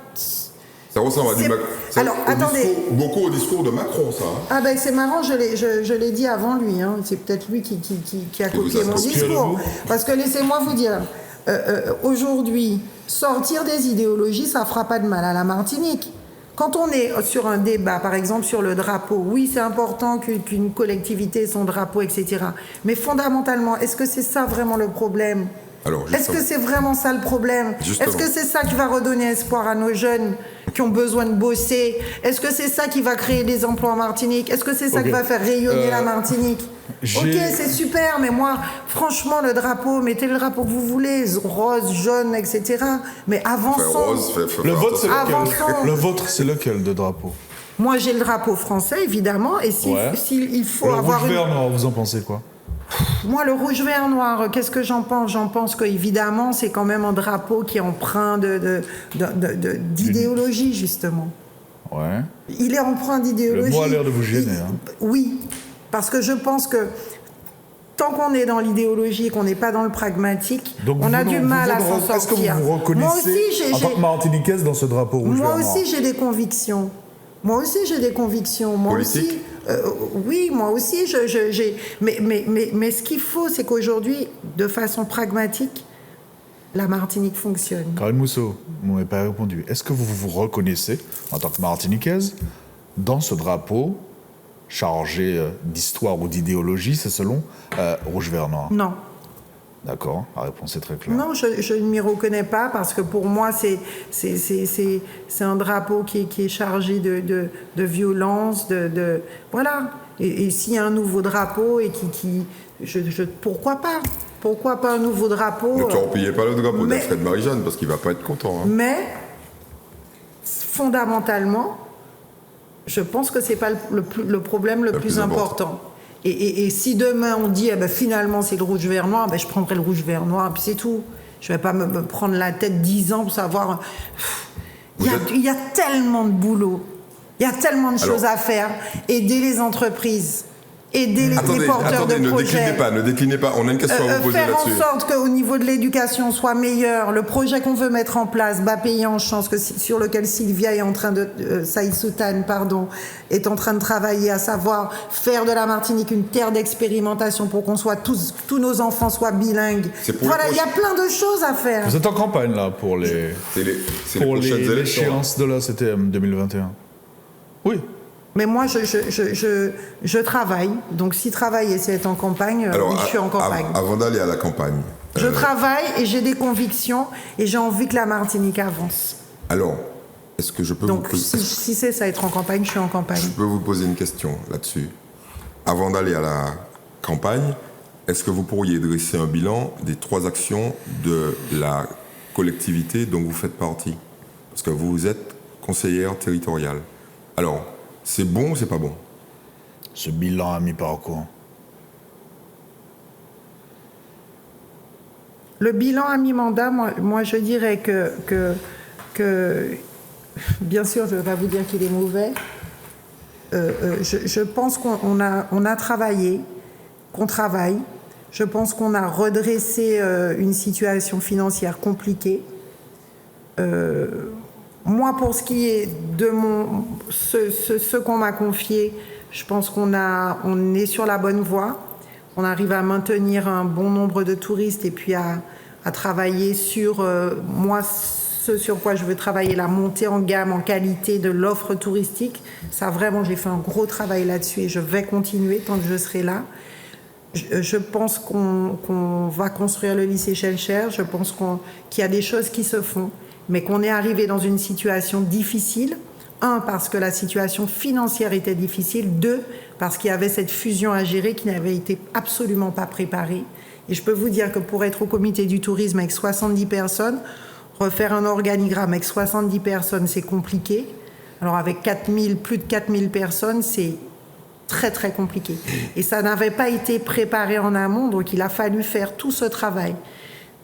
Ça ressemble à du Alors, attendez. Beaucoup au discours de Macron, ça. Ah ben c'est marrant, je l'ai dit avant lui. Hein. C'est peut-être lui qui a copié mon discours. Parce que laissez-moi vous dire, aujourd'hui, sortir des idéologies, ça fera pas de mal à la Martinique. Quand on est sur un débat, par exemple sur le drapeau, oui, c'est important qu'une collectivité ait son drapeau, etc. Mais fondamentalement, est-ce que c'est ça vraiment le problème ? Est-ce que c'est vraiment ça le problème ? Est-ce que c'est ça qui va redonner espoir à nos jeunes qui ont besoin de bosser ? Est-ce que c'est ça qui va créer des emplois en Martinique ? Est-ce que c'est ça qui va faire rayonner la Martinique ? Ok, c'est super, mais moi, franchement, le drapeau, mettez le drapeau que vous voulez, rose, jaune, etc. Mais avançons. Le vôtre, c'est lequel de drapeau ? Moi, j'ai le drapeau français, évidemment, et s'il faut avoir... Le rouge, vert, noir, vous en pensez quoi ? Moi, le rouge, vert, noir, qu'est-ce que j'en pense ? J'en pense qu'évidemment, c'est quand même un drapeau qui est empreint d'idéologie, justement. Ouais. Il est empreint d'idéologie. Le mot a l'air de vous gêner. Oui, parce que je pense que tant qu'on est dans l'idéologie et qu'on n'est pas dans le pragmatique, on a du mal à s'en sortir. Est-ce que vous vous reconnaissez en tant que Martiniquaise dans ce drapeau rouge, vert, noir ? Moi aussi, j'ai des convictions. Moi Politique. aussi, oui, moi aussi, mais ce qu'il faut, c'est qu'aujourd'hui, de façon pragmatique, la Martinique fonctionne. Karine Mousseau, vous m'avez pas répondu. Est-ce que vous vous reconnaissez, en tant que Martiniquaise, dans ce drapeau chargé d'histoire ou d'idéologie, c'est selon rouge, vert, noir ? Non. D'accord, la réponse est très claire. Non, je ne m'y reconnais pas parce que pour moi, c'est un drapeau qui est chargé de violence, voilà. Et s'il y a un nouveau drapeau et pourquoi pas ? Pourquoi pas un nouveau drapeau ? Ne torpillez pas le drapeau d'Alfred Marie-Jeanne parce qu'il ne va pas être content. Hein. Mais, fondamentalement, je pense que ce n'est pas le problème le plus important. Et si demain on dit finalement c'est le rouge vert noir, je prendrai le rouge vert noir et puis c'est tout. Je ne vais pas me prendre la tête 10 ans pour savoir. Il y a tellement de boulot, il y a tellement de choses à faire. Aider les entreprises, aider les porteurs de projets. Ne déclinez pas, on a une question à vous poser là-dessus. Faire en sorte qu'au niveau de l'éducation soit meilleur. Le projet qu'on veut mettre en place, bas payant, sur lequel Sylvia est en train Saïd Soutane, est en train de travailler, à savoir faire de la Martinique une terre d'expérimentation pour qu'on soit tous nos enfants soient bilingues. Voilà, il y a plein de choses à faire. Vous êtes en campagne là pour les échéances de la CTM 2021. Oui. Mais moi, je travaille. Donc, si travailler, c'est être en campagne, alors, je suis en campagne. Avant d'aller à la campagne... Je travaille et j'ai des convictions et j'ai envie que la Martinique avance. Alors, est-ce que je peux vous poser... Donc, si c'est ça, être en campagne, je suis en campagne. Je peux vous poser une question là-dessus. Avant d'aller à la campagne, est-ce que vous pourriez dresser un bilan des 3 actions de la collectivité dont vous faites partie ? Parce que vous êtes conseillère territoriale. Alors... c'est bon ou c'est pas bon ? Ce bilan à mi-parcours. Le bilan à mi-mandat, moi je dirais que bien sûr, je ne vais pas vous dire qu'il est mauvais. Je pense qu'on a travaillé, qu'on travaille. Je pense qu'on a redressé une situation financière compliquée. Moi, pour ce qui est de ce qu'on m'a confié, je pense qu'on est sur la bonne voie. On arrive à maintenir un bon nombre de touristes et puis à travailler sur, moi, ce sur quoi je veux travailler, la montée en gamme, en qualité de l'offre touristique. Ça, vraiment, j'ai fait un gros travail là-dessus et je vais continuer tant que je serai là. Je pense qu'on va construire le lycée Schellcher. Je pense qu'il y a des choses qui se font, mais qu'on est arrivé dans une situation difficile. 1, parce que la situation financière était difficile. 2, parce qu'il y avait cette fusion à gérer qui n'avait été absolument pas préparée. Et je peux vous dire que pour être au comité du tourisme avec 70 personnes, refaire un organigramme avec 70 personnes, c'est compliqué. Alors avec plus de 4000 personnes, c'est très très compliqué. Et ça n'avait pas été préparé en amont, donc il a fallu faire tout ce travail.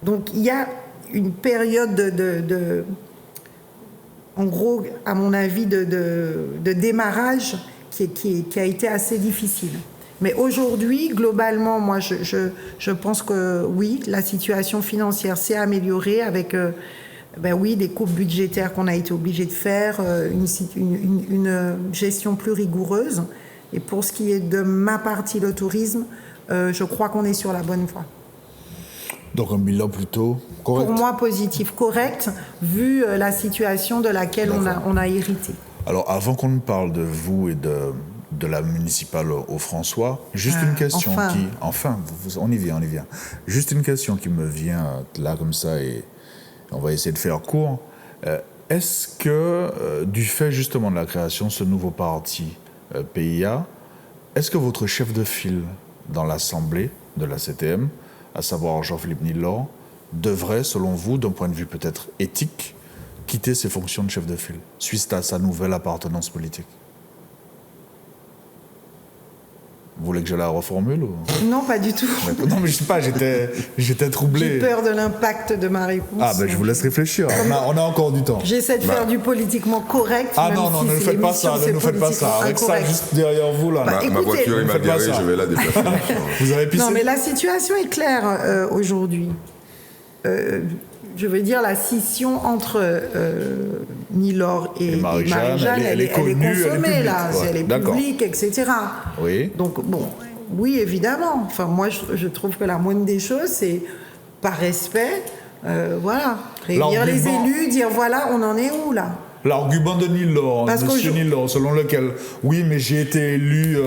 Donc il y a une période en gros, à mon avis, de démarrage qui a été assez difficile. Mais aujourd'hui, globalement, moi, je pense que oui, la situation financière s'est améliorée avec des coupes budgétaires qu'on a été obligé de faire, une gestion plus rigoureuse. Et pour ce qui est de ma partie, le tourisme, je crois qu'on est sur la bonne voie. Donc un bilan plutôt correct. Pour moi, positif, correct, vu la situation de laquelle on a hérité. Alors, avant qu'on ne parle de vous et de la municipale au François, juste une question on y vient. Juste une question qui me vient là comme ça et on va essayer de faire court. Est-ce que, du fait justement de la création de ce nouveau parti PIA, est-ce que votre chef de file dans l'Assemblée de la CTM, à savoir Jean-Philippe Nilor, devrait, selon vous, d'un point de vue peut-être éthique, quitter ses fonctions de chef de file, suite à sa nouvelle appartenance politique? Vous voulez que je la reformule ou... Non, pas du tout. Non, mais je sais pas, j'étais troublé. J'ai peur de l'impact de ma réponse. Ah, ben je vous laisse réfléchir. On a encore du temps. J'essaie de faire du politiquement correct. Ah non, ne faites pas ça, ne faites pas ça. Avec ça, juste derrière vous, là. Ma voiture est mal garée, je vais la déplacer. Vous avez pissé? Non, mais la situation est claire aujourd'hui. Je veux dire, la scission entre Nilor et Marie-Jeanne, elle est consommée, là. Elle est publique, etc. Oui. Donc, bon, oui, évidemment. Enfin, moi, je trouve que la moindre des choses, c'est, par respect, réunir les élus, dire, voilà, on en est où, là? L'argument de Nilor, M. Nilor, selon lequel, oui, mais j'ai été élu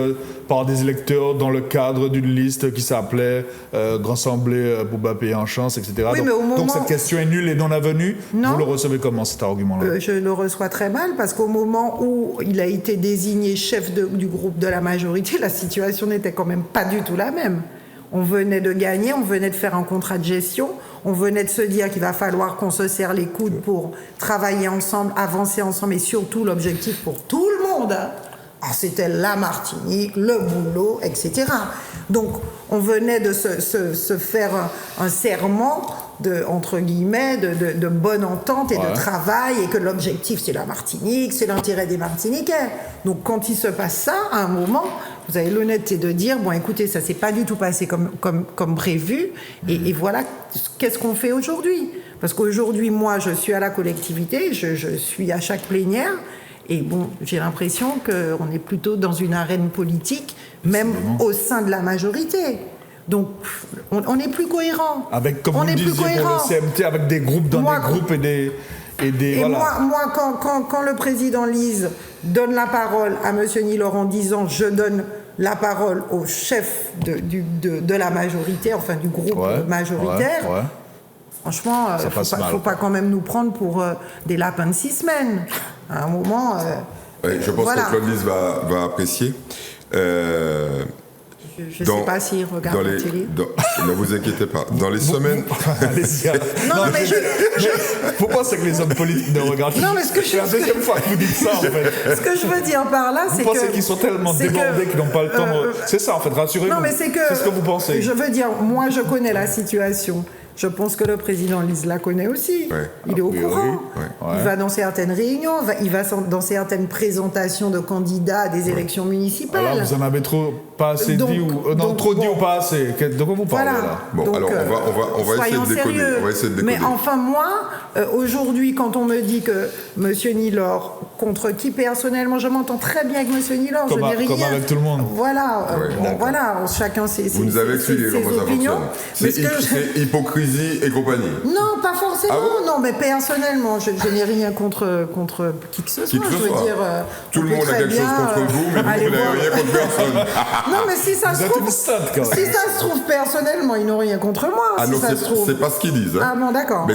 par des électeurs dans le cadre d'une liste qui s'appelait Rassemblée pour payer en chance, etc. Oui, donc cette question est nulle et non avenue. Non. Vous le recevez comment, cet argument-là? Je le reçois très mal parce qu'au moment où il a été désigné chef du groupe de la majorité, la situation n'était quand même pas du tout la même. On venait de gagner, on venait de faire un contrat de gestion, on venait de se dire qu'il va falloir qu'on se serre les coudes pour travailler ensemble, avancer ensemble et surtout l'objectif pour tout le monde, c'était la Martinique, le boulot, etc. Donc on venait de se faire un serment entre guillemets, de bonne entente et de travail, et que l'objectif c'est la Martinique, c'est l'intérêt des Martiniquais. Donc quand il se passe ça, à un moment, vous avez l'honnêteté de dire, bon écoutez, ça s'est pas du tout passé comme prévu, et voilà, qu'est-ce qu'on fait aujourd'hui? Parce qu'aujourd'hui, moi, je suis à la collectivité, je suis à chaque plénière, et bon, j'ai l'impression qu'on est plutôt dans une arène politique, même au sein de la majorité. Donc, on n'est plus cohérent. Avec, comme vous le disiez, pour le CMT, avec des groupes dans des groupes et des voilà. Moi, quand le président Lise donne la parole à M. Nilor en disant « je donne la parole au chef de la majorité, enfin du groupe majoritaire », franchement, il ne faut pas quand même nous prendre pour des lapins de 6 semaines. À un moment... je pense que Claude Lise va apprécier. Je ne sais pas s'il regarde la télé. Ne vous inquiétez pas. Dans les semaines... Non, mais Faut pas que les hommes politiques ne regardent. Non, mais c'est la deuxième fois que vous dites ça, en fait. Ce que je veux dire par là, c'est que... Vous pensez qu'ils sont tellement débordés qu'ils n'ont pas le temps... C'est ça, en fait, rassurez-vous. Non, mais c'est ce que vous pensez. Je veux dire, moi, je connais la situation. Je pense que le président Lise la connaît aussi. Il est au courant. Il va dans certaines réunions, il va dans certaines présentations de candidats à des élections municipales. Alors, vous en avez pas assez dit ou... trop dit ou pas assez. De quoi vous parlez, là? Bon, donc, alors, on va essayer de décoder. Mais enfin, moi, aujourd'hui, quand on me dit que M. Nilor, contre qui personnellement, je m'entends très bien avec M. Nilor, je n'ai rien... Comme avec tout le monde. Voilà, chacun ses vous nous avez expliqué comment opinions. Ça fonctionne. C'est hypocrisie et compagnie. Non, pas forcément. Ah bon? Non, mais personnellement, je n'ai rien contre qui que ce soit. Je veux dire, tout le monde a quelque chose contre vous, mais vous n'avez rien contre personne. Non, mais si ça se trouve, personnellement, ils n'ont rien contre moi. Ah non, c'est pas ce qu'ils disent. Ah bon, d'accord.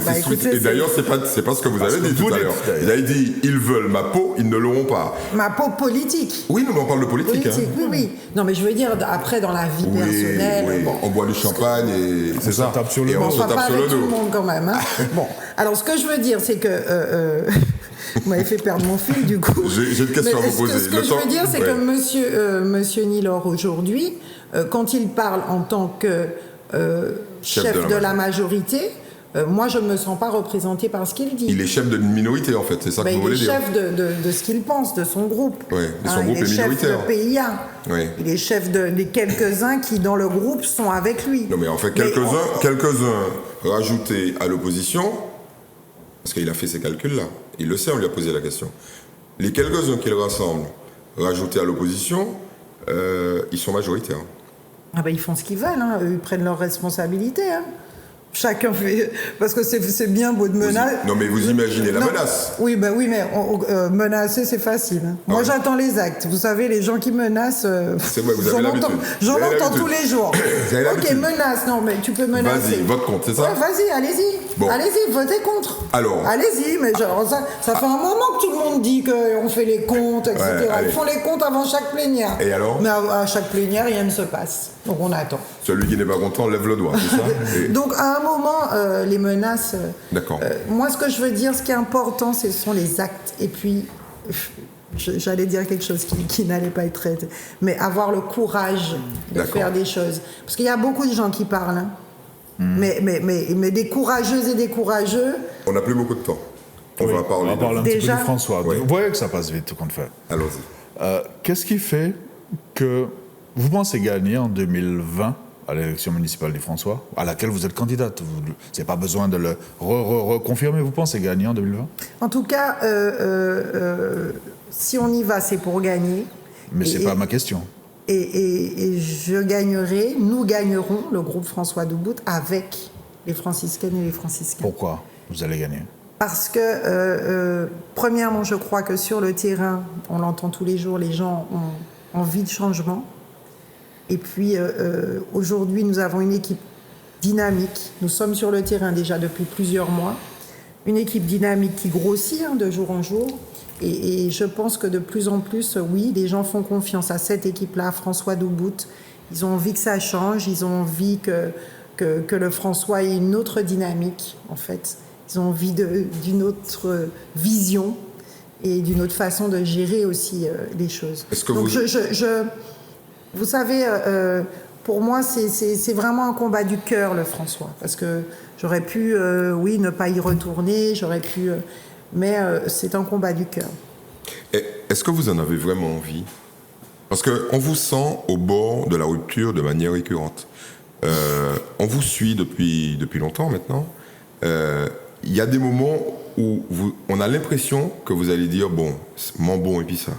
Et d'ailleurs, c'est pas ce que vous avez dit tout à l'heure. Vous avez dit, ils veulent ma peau, ils ne l'auront pas. Ma peau politique. Oui, nous on parle de politique. Oui. Non, mais je veux dire, après, dans la vie personnelle... Bon, on boit du champagne et c'est ça. Tape sur le dos. Pas avec tout le monde quand même. Bon, alors ce que je veux dire, c'est que... vous m'avez fait perdre mon fil, du coup. J'ai une question à vous poser. Ce que je veux dire, c'est que monsieur Nilor, aujourd'hui, quand il parle en tant que chef de la majorité, moi, je ne me sens pas représentée par ce qu'il dit. Il est chef d'une minorité, en fait, c'est ça que vous voulez dire. Il est chef de ce qu'il pense, de son groupe. Oui, mais son groupe est minoritaire. Il est chef de PIA. Oui. Il est chef des quelques-uns qui, dans le groupe, sont avec lui. Non, mais en fait, quelques-uns rajoutés à l'opposition, parce qu'il a fait ces calculs-là, il le sait, on lui a posé la question. Les quelques-uns qu'il rassemble, rajoutés à l'opposition, ils sont majoritaires. Ah ben, ils font ce qu'ils veulent, hein. Eux, ils prennent leurs responsabilités. Hein. Chacun fait... Parce que c'est bien beau de menacer... Non, mais vous imaginez la menace. Oui, mais menacer, c'est facile. Hein. Moi, j'attends les actes. Vous savez, les gens qui menacent... c'est vrai, vous avez l'habitude. J'en entends tous les jours. Ok, menace. Non, mais tu peux menacer. Vas-y, vote contre, c'est ça? Ouais, vas-y, allez-y. Bon. Allez-y, votez contre. Alors. Allez-y, mais genre, ça fait un moment que tout le monde dit qu'on fait les comptes, etc. Ils font les comptes avant chaque plénière. Et alors? Mais à chaque plénière, rien ne se passe. Donc, on attend. Celui qui n'est pas content lève le doigt, c'est ça? Donc, à un moment, les menaces... D'accord. Moi, ce que je veux dire, ce qui est important, ce sont les actes. Et puis, j'allais dire quelque chose qui n'allait pas être traité. Mais avoir le courage de faire des choses. Parce qu'il y a beaucoup de gens qui parlent. Hein. Mais des courageuses et des courageux... On n'a plus beaucoup de temps. On va parler un petit peu de François. Oui. Vous voyez que ça passe vite, tout compte fait. Allons-y. Qu'est-ce qui fait que vous pensez gagner en 2020 à l'élection municipale du François, à laquelle vous êtes candidate? Vous n'avez pas besoin de le reconfirmer. Vous pensez gagner en 2020? En tout cas, si on y va, c'est pour gagner. Mais ce n'est pas ma question. Et je gagnerai, nous gagnerons, le groupe François Doubout, avec les franciscaines et les franciscains. Pourquoi vous allez gagner? Parce que, premièrement, je crois que sur le terrain, on l'entend tous les jours, les gens ont envie de changement. Et puis, aujourd'hui, nous avons une équipe dynamique. Nous sommes sur le terrain déjà depuis plusieurs mois. Une équipe dynamique qui grossit de jour en jour. Et je pense que de plus en plus, oui, les gens font confiance à cette équipe-là, François Doubout. Ils ont envie que ça change. Ils ont envie que le François ait une autre dynamique, en fait. Ils ont envie d'une autre vision et d'une autre façon de gérer aussi les choses. Donc, vous savez, pour moi, c'est vraiment un combat du cœur, le François. Parce que j'aurais pu, oui, ne pas y retourner, j'aurais pu... mais c'est un combat du cœur. Est-ce que vous en avez vraiment envie? Parce qu'on vous sent au bord de la rupture de manière récurrente. On vous suit depuis longtemps maintenant. Il y a des moments où on a l'impression que vous allez dire, bon, mon bon et puis ça.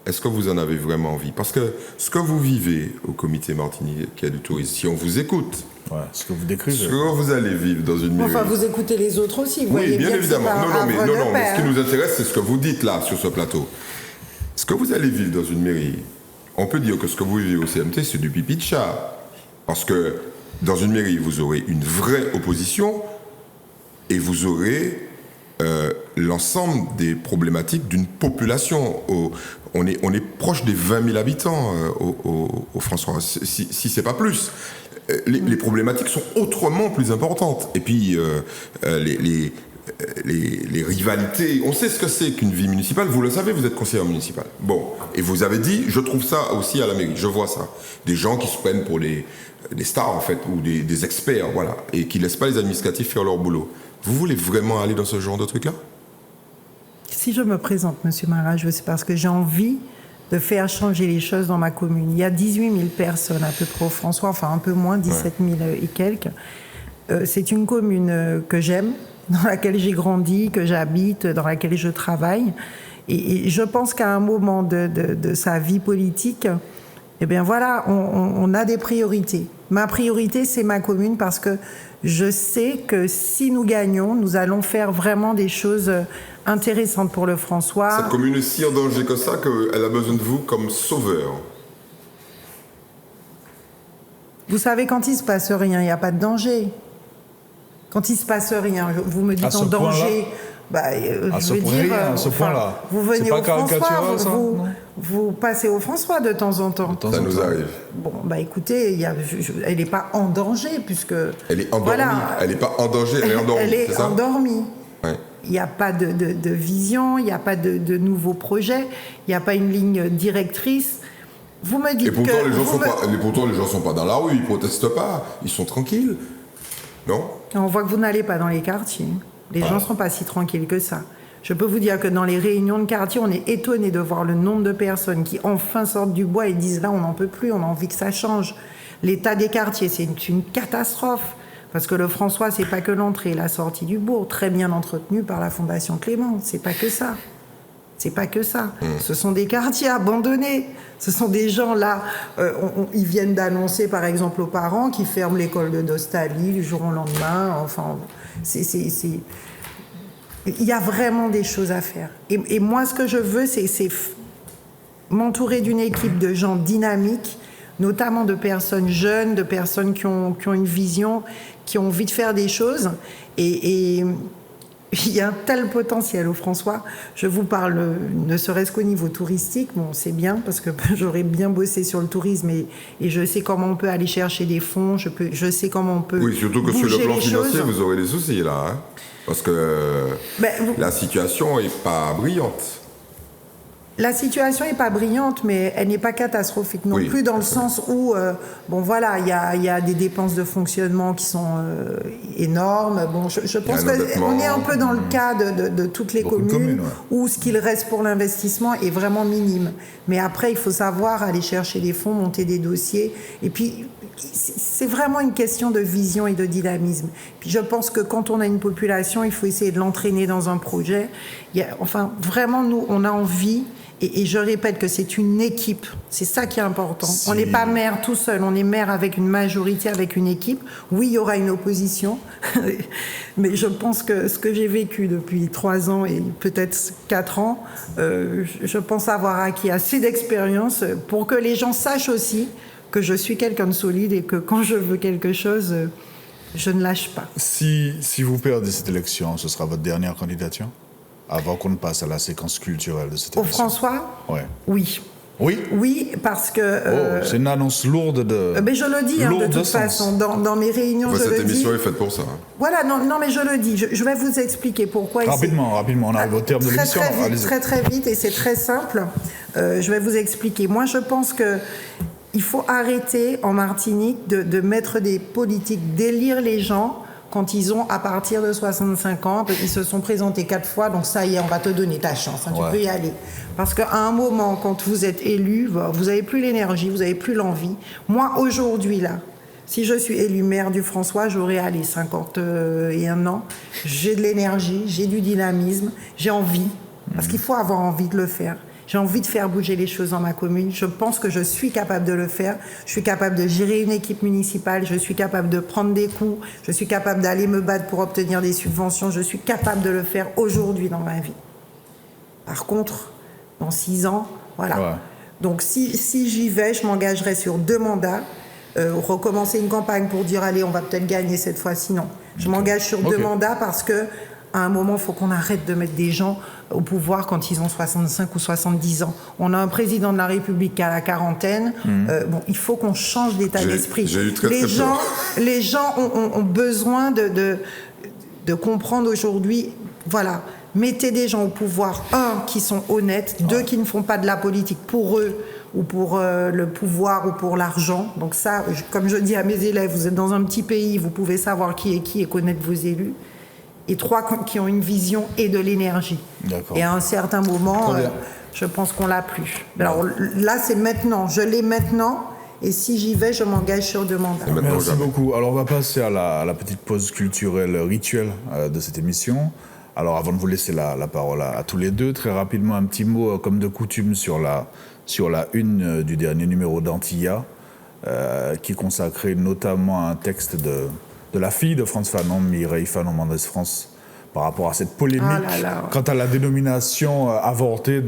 Est-ce que vous en avez vraiment envie? Parce que ce que vous vivez au comité martiniquais du tourisme, si on vous écoute, ce que vous décrivez, ce que vous allez vivre dans une mairie... Enfin, vous écoutez les autres aussi, vous voyez bien évidemment. Non, mais ce qui nous nous intéresse, c'est ce que vous dites là, sur ce plateau. Ce que vous allez vivre dans une mairie, on peut dire que ce que vous vivez au CMT, c'est du pipi de chat. Parce que dans une mairie, vous aurez une vraie opposition et vous aurez l'ensemble des problématiques d'une population. On est proche des 20 000 habitants au François, si c'est pas plus. Les problématiques sont autrement plus importantes. Et puis, les rivalités, on sait ce que c'est qu'une vie municipale, vous le savez, vous êtes conseiller municipal. Bon, et vous avez dit, je trouve ça aussi à la mairie, je vois ça. Des gens qui se prennent pour des stars, en fait, ou des experts, voilà, et qui ne laissent pas les administratifs faire leur boulot. Vous voulez vraiment aller dans ce genre de truc-là? Si je me présente, M. Marajou, c'est parce que j'ai envie de faire changer les choses dans ma commune. Il y a 18 000 personnes à peu près au François, enfin un peu moins, 17 000 et quelques. C'est une commune que j'aime, dans laquelle j'ai grandi, que j'habite, dans laquelle je travaille. Et je pense qu'à un moment de sa vie politique, eh bien voilà, on a des priorités. Ma priorité, c'est ma commune parce que je sais que si nous gagnons, nous allons faire vraiment des choses intéressantes pour le François. Cette commune est si en danger que ça qu'elle a besoin de vous comme sauveur. Vous savez, quand il ne se passe rien, il n'y a pas de danger. Quand il ne se passe rien, vous me dites en danger... je veux dire, à ce point-là. Vous venez au François, vous passez au François de temps en temps. Ça nous arrive. Bon, écoutez, elle n'est pas en danger, puisque... Elle est endormie. Voilà. Elle n'est pas en danger, elle est endormie. Elle est endormie. Ouais. Il n'y a pas de vision, il n'y a pas de nouveaux projets, il n'y a pas une ligne directrice. Vous me dites pourtant, les gens ne sont pas dans la rue, ils ne protestent pas, ils sont tranquilles. Non? On voit que vous n'allez pas dans les quartiers. Les gens ne seront pas si tranquilles que ça. Je peux vous dire que dans les réunions de quartier, on est étonné de voir le nombre de personnes qui enfin sortent du bois et disent là, on n'en peut plus, on a envie que ça change. L'état des quartiers, c'est une catastrophe. Parce que le François, c'est pas que l'entrée et la sortie du bourg, très bien entretenu par la Fondation Clément. C'est pas que ça. C'est pas que ça. Ce sont des quartiers abandonnés. Ce sont des gens là, ils viennent d'annoncer par exemple aux parents qu'ils ferment l'école de Dostali du jour au lendemain. Enfin, il y a vraiment des choses à faire. Et moi, ce que je veux, c'est m'entourer d'une équipe de gens dynamiques, notamment de personnes jeunes, de personnes qui ont une vision, qui ont envie de faire des choses. Et il y a un tel potentiel au François. Je vous parle, ne serait-ce qu'au niveau touristique, bon, c'est bien, parce que j'aurais bien bossé sur le tourisme et je sais comment on peut aller chercher des fonds, je sais comment on peut. Oui, surtout que sur le plan financier, choses. vous aurez des soucis là. Hein, parce que la situation n'est pas brillante. La situation n'est pas brillante, mais elle n'est pas catastrophique non plus, dans le sens où, bon voilà, il y a des dépenses de fonctionnement qui sont énormes. Bon, je pense qu'on est un peu dans le cas de toutes les communes où ce qu'il reste pour l'investissement est vraiment minime. Mais après, il faut savoir aller chercher des fonds, monter des dossiers. Et puis, c'est vraiment une question de vision et de dynamisme. Puis je pense que quand on a une population, il faut essayer de l'entraîner dans un projet. Enfin, vraiment, nous, on a envie. Et je répète que c'est une équipe, c'est ça qui est important. On n'est pas maire tout seul, on est maire avec une majorité, avec une équipe. Oui, il y aura une opposition, mais je pense que ce que j'ai vécu depuis 3 ans et peut-être 4 ans, je pense avoir acquis assez d'expérience pour que les gens sachent aussi que je suis quelqu'un de solide et que quand je veux quelque chose, je ne lâche pas. Si vous perdez cette élection, ce sera votre dernière candidature ? Avant qu'on ne passe à la séquence culturelle de cette émission. Au François ? Ouais. Oui. Oui ? Oui, parce que... c'est une annonce lourde de... Mais je le dis, de toute façon, dans mes réunions, je le dis. Cette émission est faite pour ça. Hein. Voilà, non, mais je le dis. Je vais vous expliquer pourquoi. Rapidement, on arrive au terme de l'émission. Très vite, et c'est très simple. Je vais vous expliquer. Moi, je pense que il faut arrêter, en Martinique, de mettre des politiques, d'élire les gens quand ils ont à partir de 65 ans, ils se sont présentés 4 fois, donc ça y est, on va te donner ta chance, tu peux y aller. Parce qu'à un moment, quand vous êtes élu, vous n'avez plus l'énergie, vous n'avez plus l'envie. Moi, aujourd'hui, là, si je suis élu maire du François, j'aurai 51 ans, j'ai de l'énergie, j'ai du dynamisme, j'ai envie, parce qu'il faut avoir envie de le faire. J'ai envie de faire bouger les choses dans ma commune. Je pense que je suis capable de le faire. Je suis capable de gérer une équipe municipale. Je suis capable de prendre des coups. Je suis capable d'aller me battre pour obtenir des subventions. Je suis capable de le faire aujourd'hui dans ma vie. Par contre, dans 6 ans, voilà. Ouais. Donc si j'y vais, je m'engagerai sur 2 mandats. Recommencer une campagne pour dire, allez, on va peut-être gagner cette fois-ci. Non. Je m'engage sur 2 mandats parce que à un moment, il faut qu'on arrête de mettre des gens au pouvoir quand ils ont 65 ou 70 ans. On a un président de la République qui a la quarantaine. Il faut qu'on change d'état d'esprit. Les gens ont besoin de comprendre aujourd'hui, voilà, mettez des gens au pouvoir, 1, qui sont honnêtes, 2, qui ne font pas de la politique pour eux ou pour le pouvoir ou pour l'argent. Donc ça, comme je dis à mes élèves, vous êtes dans un petit pays, vous pouvez savoir qui est qui et connaître vos élus. Et 3 qui ont une vision et de l'énergie. D'accord. Et à un certain moment, je pense qu'on l'a plus. Alors là, c'est maintenant. Je l'ai maintenant. Et si j'y vais, je m'engage sur 2 mandats. Merci beaucoup. Alors, on va passer à la petite pause culturelle rituelle de cette émission. Alors, avant de vous laisser la parole à tous les deux, très rapidement, un petit mot, comme de coutume, sur la une du dernier numéro d'Antilla, qui est consacré notamment à un texte de la fille de Frantz Fanon, Mireille Fanon-Mendès-France, par rapport à cette polémique quant à la dénomination avortée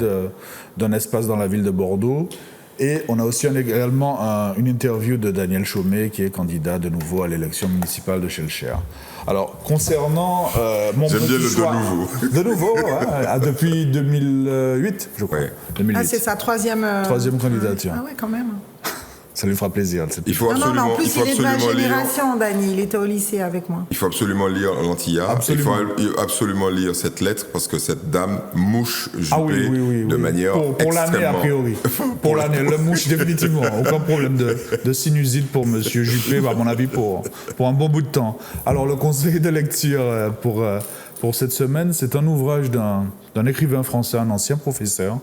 d'un espace dans la ville de Bordeaux. Et on a aussi également une interview de Daniel Chaumet, qui est candidat de nouveau à l'élection municipale de Schœlcher. Alors, concernant mon J'aime bien le choix, de nouveau, depuis 2008, je crois. Ouais. 2008. C'est sa troisième candidature. Ah ouais, quand même. Ça lui fera plaisir. Il faut Non, absolument, en plus, il est de ma lire. génération, Dany. Il était au lycée avec moi. Il faut absolument lire l'Antilla. Absolument. Il faut absolument lire cette lettre parce que cette dame mouche Juppé de manière pour l'année, a priori. Pour l'année, le mouche, définitivement. Aucun problème de sinusite pour Monsieur Juppé, à mon avis, pour un bon bout de temps. Alors, le conseil de lecture pour cette semaine, c'est un ouvrage d'un écrivain français, un ancien professeur,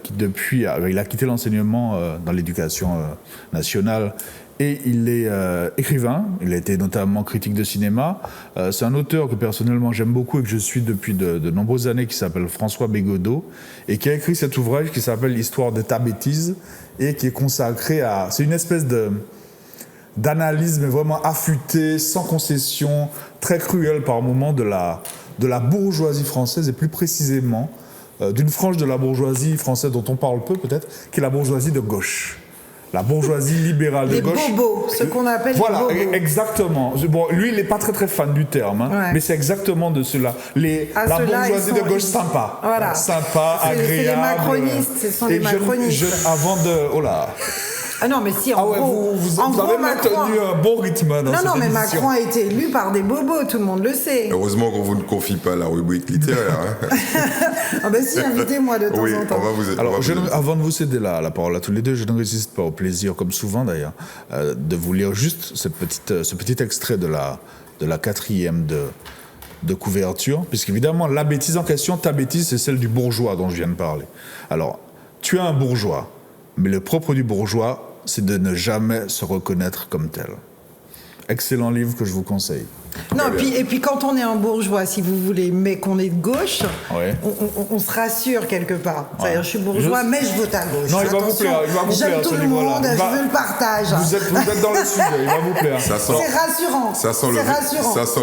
qui depuis, il a quitté l'enseignement dans l'éducation nationale, et il est écrivain. Il a été notamment critique de cinéma. C'est un auteur que personnellement j'aime beaucoup et que je suis depuis de nombreuses années, qui s'appelle François Bégodeau, et qui a écrit cet ouvrage qui s'appelle L'histoire de ta bêtise, et qui est consacré à... C'est une espèce d'analyse, mais vraiment affûtée, sans concession, très cruelle par moments de la bourgeoisie française, et plus précisément d'une frange de la bourgeoisie française dont on parle peu peut-être, qui est la bourgeoisie de gauche. La bourgeoisie libérale de gauche. Les bobos, ce qu'on appelle les bobos. Voilà, exactement. Bon, lui, il n'est pas très fan du terme, hein, mais c'est exactement de cela. La bourgeoisie de gauche sympa. Voilà. Sympa, agréable. C'est les macronistes, ce sont les macronistes. Avant de... Oh là. Ah non, mais si, vous avez maintenu un bon rythme dans cette mais émission. Macron a été élu par des bobos, tout le monde le sait. Heureusement qu'on vous ne confie pas la rubrique littéraire. Hein. Ah ben si, invitez-moi de temps en temps. Alors, avant de vous céder la parole à tous les deux, je ne résiste pas au plaisir, comme souvent d'ailleurs, de vous lire juste ce petit extrait de la quatrième de couverture, puisqu'évidemment, la bêtise en question, ta bêtise, c'est celle du bourgeois dont je viens de parler. Alors, tu es un bourgeois, mais le propre du bourgeois, c'est de ne jamais se reconnaître comme tel. Excellent livre que je vous conseille. Non, et puis quand on est un bourgeois, si vous voulez, mais qu'on est de gauche, on se rassure quelque part. C'est-à-dire, je suis bourgeois, mais je vote à gauche. Non, il va vous plaire. J'aime tout le monde, je veux le partage. Vous êtes dans le sujet, il va vous plaire. C'est rassurant. Ça sent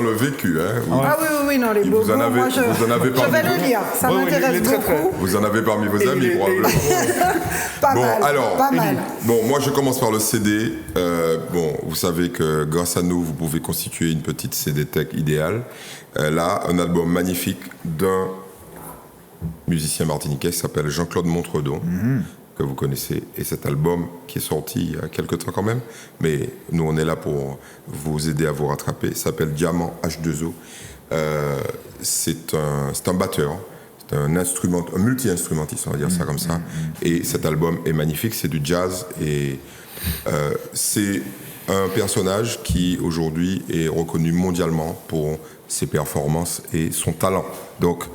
le vécu. Hein, Ah oui, non, les bobos, vous en avez je vais le lire, ça m'intéresse beaucoup. Vous en avez parmi vos amis, probablement. Pas mal. Bon, moi, je commence par le CD. Vous savez que grâce à nous, vous pouvez constituer une petite CD Tech idéale. Là, un album magnifique d'un musicien martiniquais qui s'appelle Jean-Claude Montredon, que vous connaissez. Et cet album qui est sorti il y a quelques temps quand même, mais nous, on est là pour vous aider à vous rattraper, s'appelle Diamant H2O. C'est un batteur. C'est un multi-instrumentiste, on va dire ça comme ça. Et cet album est magnifique, c'est du jazz et c'est un personnage qui aujourd'hui est reconnu mondialement pour ses performances et son talent. Donc,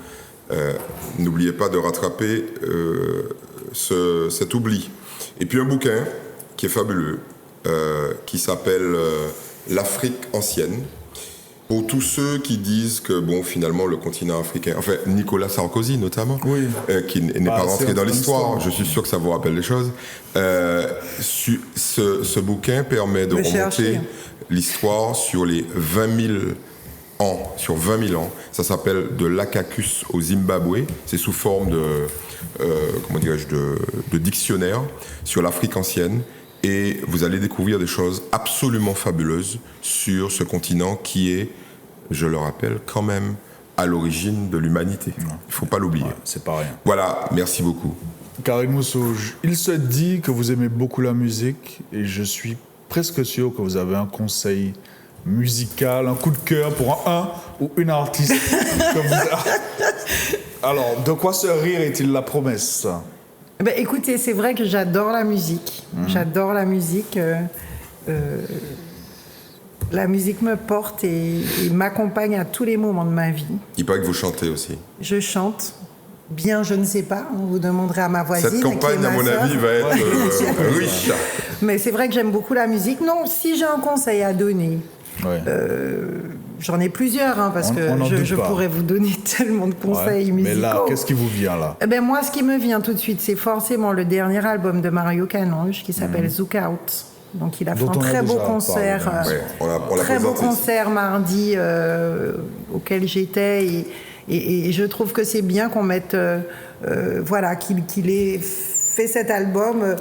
n'oubliez pas de rattraper cet oubli. Et puis un bouquin qui est fabuleux, qui s'appelle L'Afrique ancienne. Pour tous ceux qui disent que, finalement, le continent africain... Enfin, Nicolas Sarkozy, notamment, qui n'est pas rentré dans l'histoire. Je suis sûr que ça vous rappelle des choses. Ce bouquin permet de remonter l'histoire sur les 20 000 ans. Sur 20 000 ans. Ça s'appelle De l'Akakus au Zimbabwe. C'est sous forme de dictionnaire sur l'Afrique ancienne. Et vous allez découvrir des choses absolument fabuleuses sur ce continent qui est, je le rappelle, quand même à l'origine de l'humanité. Il ne faut pas l'oublier. Ouais, c'est pas rien. Voilà, merci beaucoup. Karim Mousso, il se dit que vous aimez beaucoup la musique et je suis presque sûr que vous avez un conseil musical, un coup de cœur pour un ou une artiste. Alors, de quoi ce rire est-il la promesse ? Écoutez, c'est vrai que j'adore la musique. J'adore la musique. La musique me porte et m'accompagne à tous les moments de ma vie. Il paraît que vous chantez aussi. Je chante. Bien, je ne sais pas. Vous demanderez à ma voisine. Cette campagne, à mon avis, va être riche. Mais c'est vrai que j'aime beaucoup la musique. Non, si j'ai un conseil à donner, j'en ai plusieurs, parce que je pourrais vous donner tellement de conseils musicaux. Mais là, qu'est-ce qui vous vient là ? Moi, ce qui me vient tout de suite, c'est forcément le dernier album de Mario Canonge qui s'appelle Zouk Out. Donc, il a fait un très beau concert, concert mardi auquel j'étais. Et je trouve que c'est bien qu'on mette, qu'il ait fait cet album.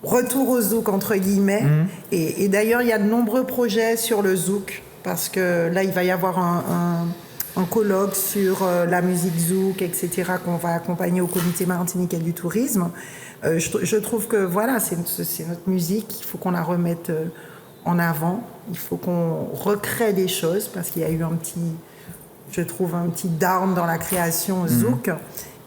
Retour au zouk, entre guillemets. Et d'ailleurs, il y a de nombreux projets sur le zouk, parce que là, il va y avoir un colloque sur la musique zouk, etc., qu'on va accompagner au comité martiniquais du tourisme. Je trouve que voilà, c'est notre musique, il faut qu'on la remette en avant, il faut qu'on recrée des choses, parce qu'il y a eu je trouve un petit down dans la création zouk.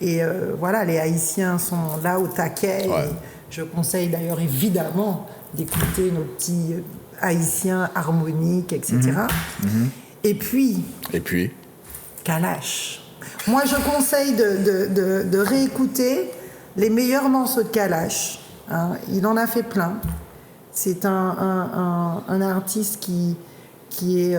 Et voilà, les Haïtiens sont là au taquet. Ouais. Et je conseille d'ailleurs évidemment d'écouter nos petits Haïtiens harmoniques, etc. Et puis, Kalash. Moi, je conseille de réécouter les meilleurs morceaux de Kalash. Hein. Il en a fait plein. C'est un artiste qui est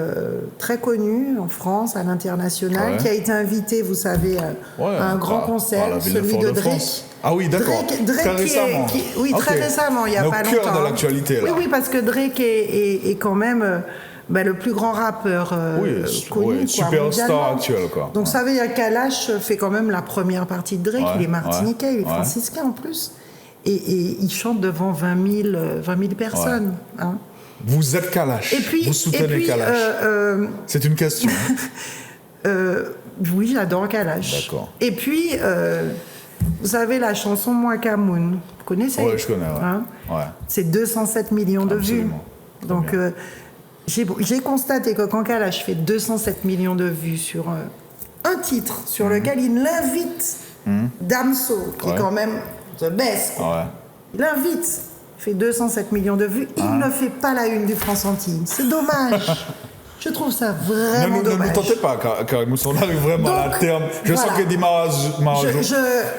très connu en France, à l'international, qui a été invité, vous savez, à un grand concert, celui de Drake. Ah oui, d'accord. Drake très récemment. Très récemment, il n'y a pas longtemps. Au cœur de l'actualité, là. Oui, parce que Drake est quand même le plus grand rappeur connu, superstar actuel, quoi. Donc ça veut dire qu'Kalash fait quand même la première partie de Drake. Il est martiniquais, il est franciscain en plus. Et il chante devant 20 000 personnes. Hein. Vous êtes Kalash. Vous soutenez Kalash. C'est une question. Oui, j'adore Kalash. D'accord. Et puis, vous savez la chanson Mwakamoun. Vous connaissez? Oui, je connais. Hein? C'est 207 millions de vues. Donc, j'ai constaté que quand Kalash fait 207 millions de vues sur un titre sur lequel il invite Damso, qui est quand même the best. Il invite. Il fait 207 millions de vues. Il ne fait pas la une du France Antilles. C'est dommage. Je trouve ça vraiment dommage. Ne tentez pas, Karim Moussa. On arrive vraiment à la terme. Je sens que dit Marajo.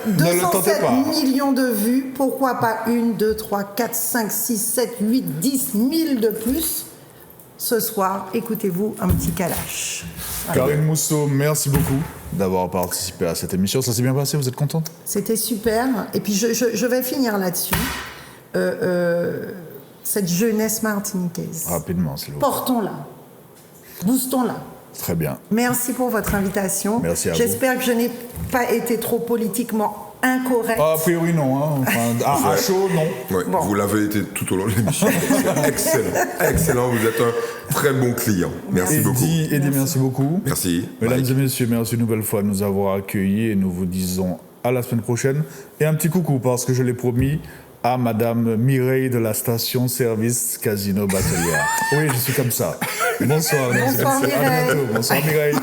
207 millions de vues. Pourquoi pas 1, 2, 3, 4, 5, 6, 7, 8, 10 000 de plus? Ce soir, écoutez-vous un petit Kalash. Karim Moussa, merci beaucoup d'avoir participé à cette émission. Ça s'est bien passé? Vous êtes contente? C'était super. Et puis, je vais finir là-dessus. Cette jeunesse martiniquaise. Rapidement, s'il vous plaît. Portons-la. Boostons-la. Très bien. Merci pour votre invitation. Merci à vous. J'espère que je n'ai pas été trop politiquement incorrecte. A priori, non. Hein. Enfin, à chaud, non. Ouais, vous l'avez été tout au long de l'émission. Excellent. Vous êtes un très bon client. Merci beaucoup. Eddie, merci beaucoup. Merci. Mesdames et messieurs, merci une nouvelle fois de nous avoir accueillis et nous vous disons à la semaine prochaine. Et un petit coucou, parce que je l'ai promis à Madame Mireille de la station service Casino Batelière. Oui, je suis comme ça. Bonsoir. Bonsoir, Mireille. À bientôt. Bonsoir, Mireille.